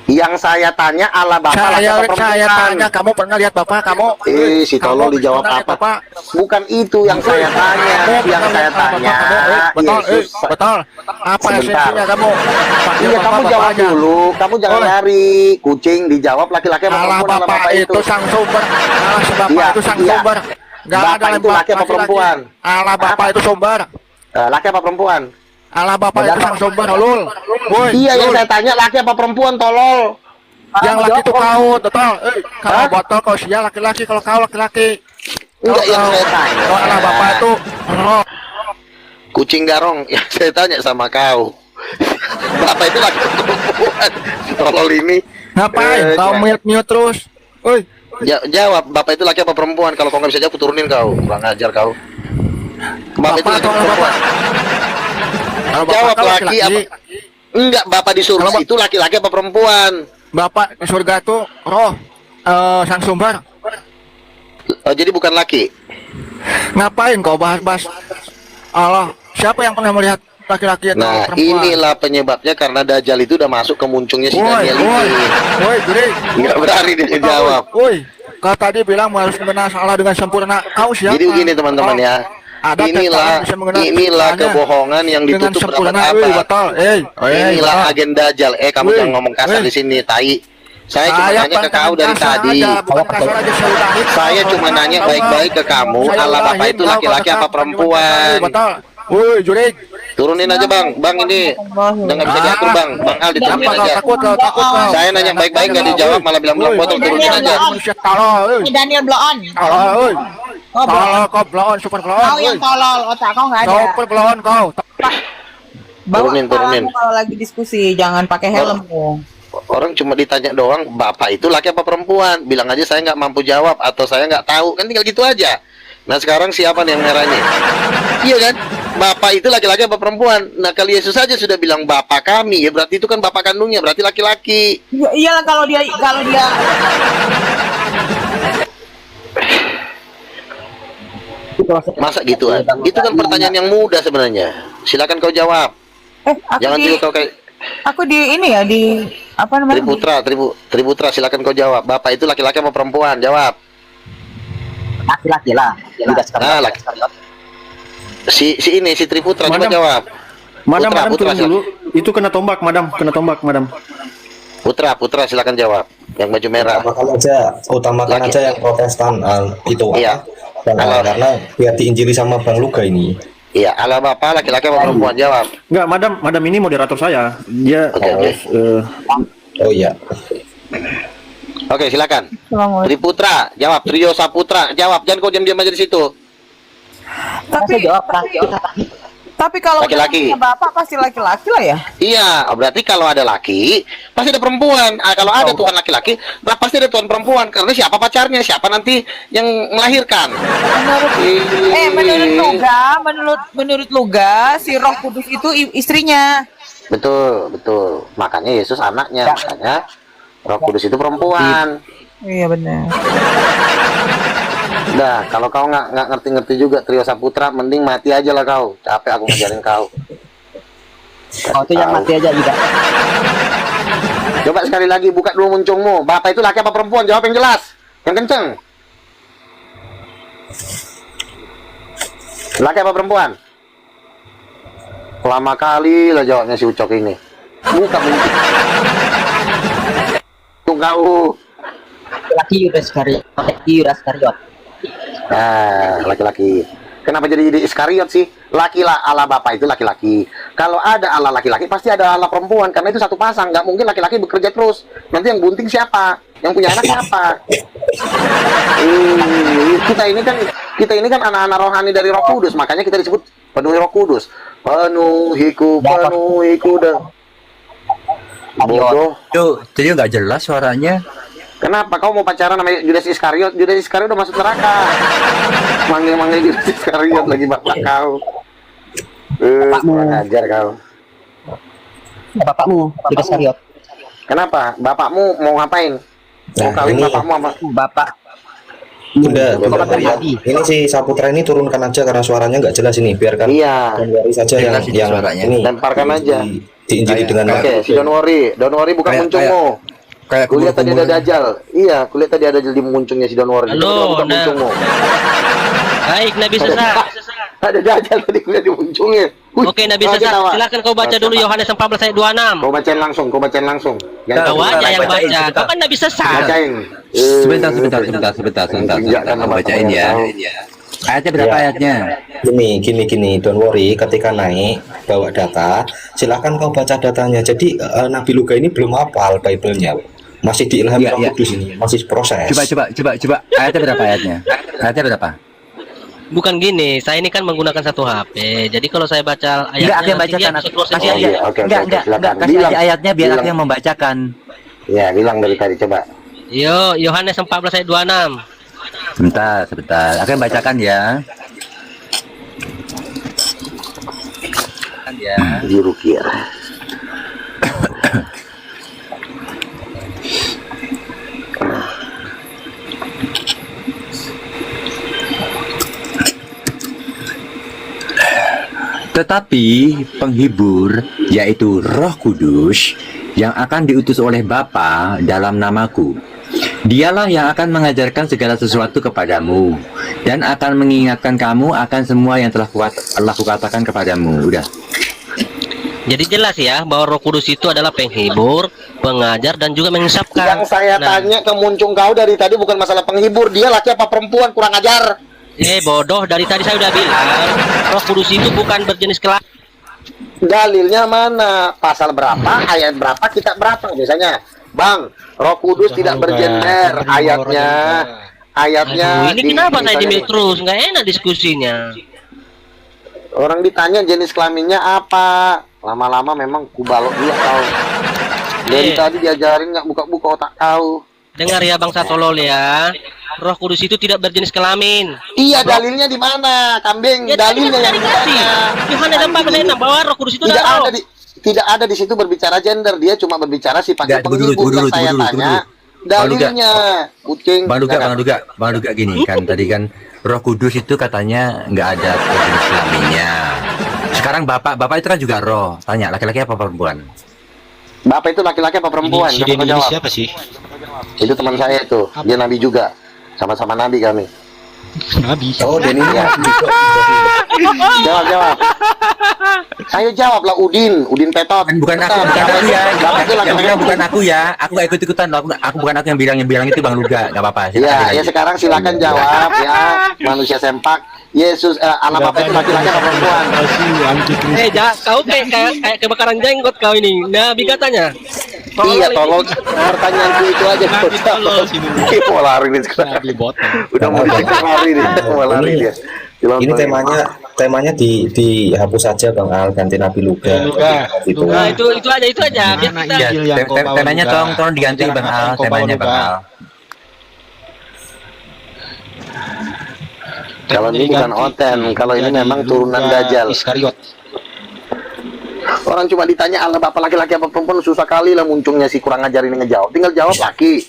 S1: Yang saya tanya Allah Bapak laki apa perempuan?
S13: Saya tanya, kamu pernah lihat Bapak kamu?
S1: Si tolol dijawab
S13: pernah lihat
S1: apa?
S13: Bapak?
S1: Bukan itu yang saya tanya. Yang saya tanya.
S13: Betul,
S1: Yesus.
S13: betul. Apa
S1: Sebentar.
S13: esensinya kamu? Panggil
S1: Iya, kamu
S13: Bapak
S1: jawab
S13: bapaknya.
S1: dulu. Kamu jangan lari. Kucing dijawab laki-laki apa
S13: Allah
S1: perempuan? Allah
S13: Bapak itu sang sumber. Allah si Bapak
S1: Iya,
S13: itu sang
S1: iya.
S13: sumber. Gak
S1: Bapak
S13: ada
S1: itu laki apa perempuan?
S13: Allah Bapak itu sumber.
S1: Laki apa perempuan?
S13: Allah Bapak itu sang sumber, ulul. Woi,
S1: Iya, yang
S13: ulul.
S1: saya tanya laki apa perempuan, tolol.
S13: Yang laki itu kau, total. Kalau botol kau sia laki-laki, kalau kau laki-laki.
S1: Enggak, yang saya tanya.
S13: Kalau Allah Bapak itu roh.
S1: Kucing garong yang saya tanya sama kau. Bapak itu laki apa perempuan? Tolol ini.
S13: Ngapain? Kau mute terus. Oi.
S1: Jawab, Bapak itu laki apa perempuan? Kalau kau nggak bisa jawab, aku turunin kau. Kurang ajar kau. Bapak itu laki apa perempuan? Jawab, laki apa? Enggak, Bapak di surga itu laki-laki apa perempuan?
S13: Bapak di surga itu roh, sang sumber.
S1: Jadi bukan laki.
S13: Ngapain kau bahas-bahas Allah? Siapa yang pernah melihat laki-laki atau
S1: Nah,
S13: perempuan?
S1: inilah penyebabnya karena Dajjal itu udah masuk ke muncungnya si
S13: Woi,
S1: Daniel ini.
S13: woi, Juri.
S1: Nggak berani dia ngejawab.
S13: Woi, kau tadi bilang harus mengenal Allah dengan sempurna. Kau siapa?
S1: Jadi begini teman-teman ya.
S13: Ada
S1: Inilah
S13: bisa mengenal
S1: inilah
S13: Tuhannya
S1: kebohongan yang
S13: dengan
S1: ditutup
S13: sempurna.
S1: rapat
S13: Woi,
S1: apa?
S13: batal.
S1: Inilah agen Dajjal. Kamu
S13: Woi,
S1: jangan ngomong kasar
S13: woi.
S1: di sini, tai. Saya cuma
S13: Saya
S1: nanya ke
S13: bukan
S1: kau dari
S13: kasar
S1: tadi.
S13: aja, bukan kasar aja, saya udahin.
S1: Saya cuma nanya baik-baik ke kamu.
S13: Saya
S1: Allah Bapak
S13: udahin
S1: itu
S13: kau,
S1: laki-laki
S13: kau
S1: apa
S13: tetap
S1: perempuan?
S13: Batal. Woi, Jurik.
S1: Turunin aja bang, bang ini udah nggak bisa diatur bang, bang Al diturunin
S13: Apa kau
S1: aja.
S13: takut kau?
S1: Saya nanya baik-baik nggak dijawab malah bilang blok botol, turunin aja.
S13: Manusia tolol.
S8: Daniel bloon.
S13: Tolol. Tolol kau bloon, super bloon.
S8: Kau yang tolol, otak kau nggak ada.
S13: Super bloon kau.
S8: Bawa
S1: Turunin.
S8: kepalamu kalau lagi diskusi, jangan pakai helm.
S1: Orang cuma ditanya doang, Bapak itu laki apa perempuan? Bilang aja saya nggak mampu jawab atau saya nggak tahu, kan tinggal gitu aja. Nah sekarang siapa nih yang merah ini? Iya kan? Bapak itu laki-laki apa perempuan? Nah kalau Yesus saja sudah bilang Bapak kami, ya berarti itu kan Bapak kandungnya, berarti laki-laki.
S8: Ya, iyalah kalau dia
S1: Masa gituan? Itu kan pertanyaan yang mudah sebenarnya. Silakan kau jawab. Jangan juga kau kayak
S8: aku di ini ya di apa namanya?
S1: Triputra, silakan kau jawab. Bapak itu laki-laki apa perempuan? Jawab.
S10: Laki-laki lah.
S1: Nah, laki. Si Triputra coba
S3: Madam.
S1: jawab.
S3: Madam,
S1: Putra,
S3: madam
S1: Putra,
S3: turun dulu. Itu kena tombak, madam. Kena tombak, madam.
S1: Putra silakan jawab. Yang baju merah.
S2: Utamakan aja yang Protestan itu
S1: Iya.
S2: karena biar diinjili sama Bang Luga ini.
S1: Iya, Allah Bapak laki-laki apa perempuan? Jawab.
S3: Enggak, madam ini moderator saya. Dia
S2: Oh iya.
S1: Oke, silakan. Triputra, jawab. Trio Saputra, jawab. Jangan kau diam-diam aja di situ.
S8: Tapi kalau
S1: Laki-laki.
S8: punya bapak pasti laki-laki lah ya.
S1: Iya, berarti kalau ada laki, pasti ada perempuan. Kalau ada Tuhan laki-laki, nah pasti ada Tuhan perempuan. Karena siapa pacarnya, siapa nanti yang melahirkan.
S8: Menurut Luga, si Roh Kudus itu istrinya.
S1: Betul. Makanya Yesus anaknya, makanya Roh Kudus itu perempuan.
S8: Iya benar.
S1: Nah, kalau kau nggak ngerti-ngerti juga Trio Saputra, mending mati aja lah kau. Capek aku ngajarin kau.
S10: Kau tuh yang mati aja juga.
S1: Coba sekali lagi buka dulu muncungmu. Bapak itu laki apa perempuan? Jawab yang jelas, yang kenceng. Laki apa perempuan? Lama kali lah jawabnya si Ucok ini. Buka muncung. Kau.
S10: Laki Yudas Iskariot.
S1: Nah, laki-laki. Kenapa jadi Iskariot sih? Laki lah, Allah Bapak itu laki-laki. Kalau ada Allah laki-laki, pasti ada Allah perempuan. Karena itu satu pasang. Nggak mungkin laki-laki bekerja terus. Nanti yang bunting siapa? Yang punya anak siapa? Kita ini kan anak-anak rohani dari Roh Kudus. Makanya kita disebut penuhi Roh Kudus. Penuhiku dah. Bodoh.
S11: Jadi nggak jelas suaranya.
S1: Kenapa kau mau pacaran sama Judas Iskariot? Judas Iskariot udah masuk neraka. Manggil Judas Iskariot lagi bapak kau. Kurang ajar kau.
S10: Bapakmu Judas Iskariot.
S1: Kenapa? Bapakmu mau ngapain? Mau kawin bapakmu apa?
S10: Bapak.
S2: Udah ya. Ini si Saputra ini turunkan aja karena suaranya nggak jelas ini. Biarkan.
S1: Iya.
S2: Don't worry saja yang
S11: suaranya.
S2: ini.
S1: Lemparkan aja.
S2: Diinjili dengan.
S1: Oke, si don't worry bukan muncungmu.
S11: Kayak
S1: Kulihat tadi ada
S11: kumur-kumur.
S1: Dajjal. Iya, kulihat tadi ada di muncungnya si Don Warren.
S14: Halo,
S1: Bukan
S14: nah.
S1: muncungmu.
S14: Baik, Nabi Sesa.
S1: Ada Dajjal tadi kulihat di muncungnya.
S14: Oke, Nabi Sesa, silakan kau baca dulu Yohanes 14 ayat 26.
S1: Kau bacain langsung, kau bacain langsung.
S14: Kau aja yang baca. Kau kan Nabi Sesa.
S1: Bacain.
S11: Sebentar. Aku bacain ya. Ayatnya berapa ayatnya?
S2: Gini, don't worry, ketika naik bawa data, silakan kau baca datanya. Jadi Nabi Luga ini belum hafal Bible-nya, masih diilhami Roh Kudus ini, masih proses.
S11: Coba. Ayatnya berapa ayatnya? Ayatnya berapa?
S14: Bukan gini, saya ini kan menggunakan satu HP. Jadi kalau saya baca ayatnya,
S11: Enggak, aku yang bacakan. Kasih aja. Enggak, kasih aja ayatnya biar aku yang membacakan.
S1: Ya, bilang dari tadi coba.
S14: Yo, Yohanes 14 ayat 26.
S11: Sebentar. Aku yang bacakan ya.
S1: Juru kira.
S11: Tetapi penghibur, yaitu Roh Kudus, yang akan diutus oleh Bapa dalam namaku, Dialah yang akan mengajarkan segala sesuatu kepadamu dan akan mengingatkan kamu akan semua yang telah Allah katakan kepadamu. Udah.
S14: Jadi jelas ya bahwa Roh Kudus itu adalah penghibur, pengajar, dan juga mengisapkan.
S1: Yang saya tanya ke muncung kau dari tadi bukan masalah penghibur, dia laki apa perempuan, kurang ajar.
S14: Bodoh, dari tadi saya udah bilang Roh Kudus itu bukan berjenis kelamin.
S1: Dalilnya mana? Pasal berapa, ayat berapa, kitab berapa biasanya? Bang, Roh Kudus tidak bergender. Ayatnya
S14: Ini kenapa saya dimil terus? Nggak enak diskusinya.
S1: Orang ditanya jenis kelaminnya apa, lama-lama memang kubalok juga kau. Dari tadi diajarin nggak buka-buka otak kau.
S14: Dengar ya Bang Satolol ya, Roh Kudus itu tidak berjenis kelamin.
S1: Iya, dalilnya di mana, kambing?
S14: Ya,
S1: dalilnya yang ditanya.
S14: Yohanes 14 bahwa Roh Kudus itu
S1: tidak
S14: adalah
S1: ada tidak ada di situ berbicara gender, dia cuma berbicara sifatnya penghibur. Yang saya tanya dalilnya. Kucing.
S11: Bang Duga gini kan tadi kan Roh Kudus itu katanya nggak ada jenis kelaminnya. Sekarang bapak itu kan juga roh. Tanya laki-laki apa perempuan?
S1: Bapak itu laki-laki apa perempuan?
S12: Ini
S1: Jawab.
S12: siapa sih?
S1: Itu teman saya itu, dia nabi juga, sama-sama nabi kami.
S12: Nabi.
S2: Oh, Denny ya.
S1: Jawab. Ayo jawablah, Udin Petot.
S11: Bukan aku ya. Aku gak ikut-ikutan. Aku bukan aku yang bilang itu Bang Luga. Gak apa-apa.
S1: Ya silakan jawab ya, manusia sempak. Yesus, anak bapak itu laki-laki atau perempuan?
S14: Kau kayak kebakaran jenggot kau ini. Nabi katanya.
S1: Iya, tolong pertanyaanku itu aja. Mau lari nih sekarang. Udah mau lari nih, mau lari dia.
S2: Ini temanya dihapus saja Bang Al, ganti Nabi Luga.
S14: Nah, itu aja.
S11: Temanya tolong diganti Bang Al, temanya Bang Al.
S1: Kalau ini bukan Oten, kalau ini memang turunan Dajjal.
S12: Iskariot.
S1: Orang cuma ditanya Allah bapak laki-laki apa perempuan, susah kali lah muncungnya si kurang ajar ini ngejawab. Tinggal jawab laki.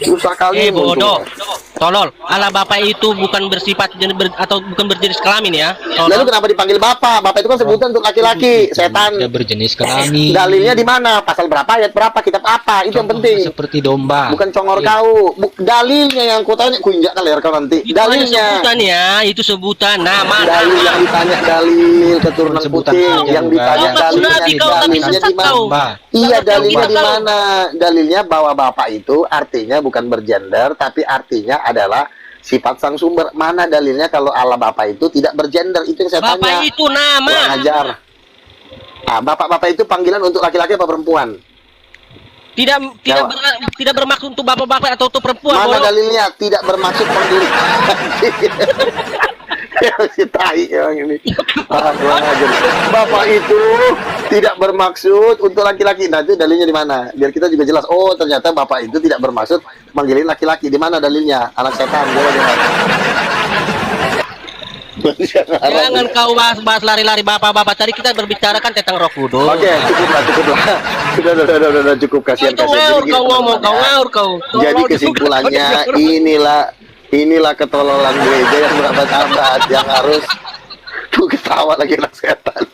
S1: Susah kali
S14: bodoh. Tolol, Allah Bapak itu bukan bersifat atau bukan berjenis kelamin ya.
S1: Lalu kenapa dipanggil Bapak? Bapak itu kan sebutan untuk laki-laki, setan.
S12: Tidak berjenis kelamin.
S1: Dalilnya di mana? Pasal berapa, ayat berapa, kitab apa? Itu yang penting.
S12: Seperti domba.
S1: Bukan congor kau. Dalilnya yang ku tanya, ku injakkan leher kau nanti.
S14: Itu
S1: dalilnya.
S14: Sebutan ya, itu sebutan nama.
S1: Dalil yang ditanya dalil keturunan kucing, yang ditanya dalilnya di mana? Iya, dalilnya di mana? Dalilnya bahwa Bapak itu artinya bukan bergender, tapi artinya adalah sifat sang sumber. Mana dalilnya kalau Allah Bapak itu tidak bergender? Itu yang saya tanya.
S14: Bapak itu nama.
S1: Ajar. Nah, Bapak itu panggilan untuk laki-laki apa perempuan?
S14: Tidak bermaksud untuk bapak-bapak atau untuk perempuan.
S1: Mana dalilnya? Tidak bermaksud panggilan. Si tai yang ini. Bapak itu tidak bermaksud untuk laki-laki. Nah, itu dalilnya di mana? Biar kita juga jelas. Oh, ternyata Bapak itu tidak bermaksud manggilin laki-laki. Di mana dalilnya? Anak setan.
S14: Jangan kau bahas lari-lari bapak-bapak. Tadi kita berbicarakan tentang Roh Kudus.
S1: Oke, cukuplah. Sudah cukup, kasihan.
S14: Kau ngawur kau.
S1: Jadi kesimpulannya inilah ketololan gereja yang berabad-abad, yang harus ketawa lagi anak setan.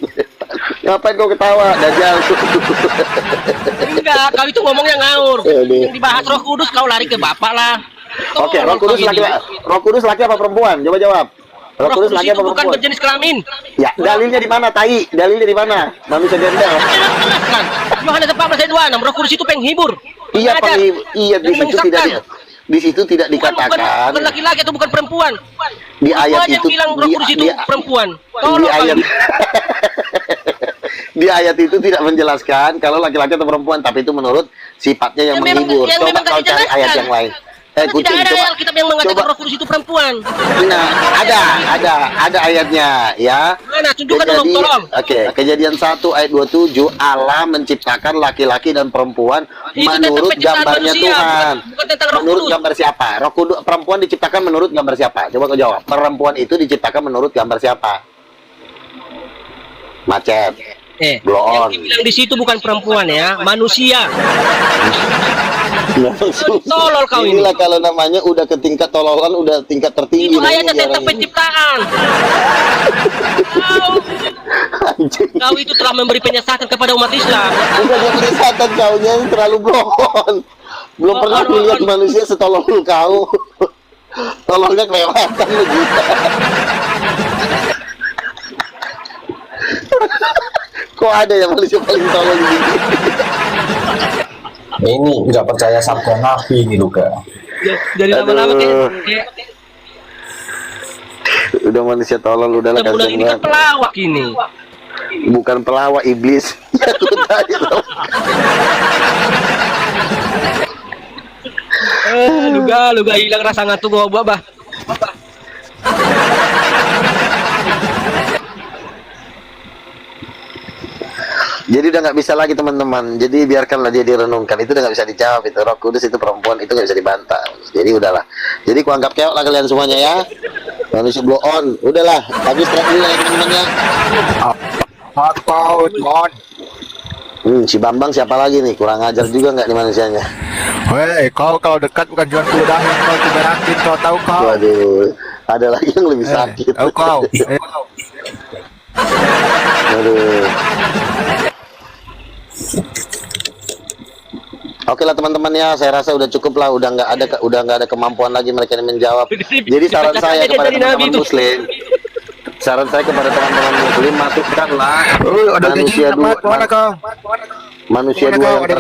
S1: Ngapain kau ketawa, Dajjal?
S14: Enggak, kau itu ngomongnya ngawur.
S1: Aduh.
S14: Yang dibahas Roh Kudus kau lari ke Bapak lah.
S1: Oke, Roh Kudus laki apa perempuan? Coba jawab. Roh Kudus laki
S14: itu
S1: apa
S14: bukan
S1: perempuan?
S14: berjenis kelamin.
S1: Ya, dalilnya di mana, tai? Dalilnya di mana? Manusia gembel.
S14: Jelaskan. Yohanes 14 ayat 26, Roh Kudus itu penghibur.
S1: Iya,
S14: Mengajar,
S1: iya di
S14: dan
S1: situ
S14: menyesatkan.
S1: di situ tidak dikatakan.
S14: Bukan laki-laki atau bukan perempuan.
S1: Di
S14: Kau
S1: ayat
S14: aja yang
S1: itu
S14: bilang Roh Kudus itu perempuan.
S1: di
S14: Tolong
S1: ayat
S14: kali.
S1: di ayat itu tidak menjelaskan kalau laki-laki atau perempuan, tapi itu menurut sifatnya yang menghibur.
S14: yang
S1: Coba
S14: memang
S1: kau
S14: gak
S1: cari ayat
S14: dijelaskan.
S1: yang lain.
S14: Karena
S1: Kucing,
S14: tidak ada
S1: coba.
S14: Alkitab yang mengatakan Roh Kudus itu perempuan.
S1: Nah, ada ayatnya ya.
S14: Mana? Tunjukkan dulu, tolong.
S1: Oke, Kejadian 1 ayat 27, Allah menciptakan laki-laki dan perempuan
S14: Itu
S1: menurut
S14: tentang penciptaan
S1: gambarnya
S14: manusia,
S1: Tuhan.
S14: bukan tentang Roh
S1: Menurut
S14: Kudus.
S1: gambar siapa? Roh Kudus perempuan diciptakan menurut gambar siapa? Coba kau jawab. Perempuan itu diciptakan menurut gambar siapa? Macet. Blow on.
S14: Yang dibilang di situ bukan perempuan ya, manusia. Tolol kau ini.
S1: Inilah kalau namanya udah ke tingkat tololan, udah tingkat tertinggi.
S14: Itu
S1: Nah,
S14: ayatnya
S1: ini
S14: tentang
S1: orang ini.
S14: penciptaan. Kau itu telah memberi penyesatan kepada umat Islam.
S1: Bukan penyesatan, kau yang terlalu blow on. Belum pernah melihat manusia setolol kau. Tolongnya kelewatan lu gitu. Kok ada yang manusia paling tolol gitu?
S2: Ini nggak percaya sabda Nabi ini juga.
S14: Jadi lama-lama kayak
S1: udah manusia tolol, udahlah
S14: bulan
S1: kasihan
S14: ini kan
S1: banget.
S14: pelawak ini.
S1: Bukan pelawak, iblis. Ya, lu tanya tau.
S14: Luga hilang rasa ngantuk gua, bah.
S1: Jadi udah nggak bisa lagi teman-teman. Jadi biarkanlah dia direnungkan. Itu udah nggak bisa dijawab. Itu Roh Kudus itu perempuan, itu nggak bisa dibantah. Jadi udahlah. Jadi kuanggap keok lah kalian semuanya ya. Manusia blow on. Udahlah. Habis track dulu ya teman-teman ya.
S13: Atau John.
S1: Si Bambang siapa lagi nih? Kurang ajar juga nggak nih manusianya?
S13: Weh, kau kalau dekat bukan John kudangin, kau tiberakin, kau tahu kau.
S1: Waduh. Ada lagi yang lebih sakit.
S13: Tahu kau.
S1: Aduh. Oke lah teman-teman ya, saya rasa udah cukup lah, udah nggak ada kemampuan lagi mereka yang menjawab. Jadi saran saya kepada teman-teman Muslim, masukkanlah
S13: Ada
S1: manusia dua yang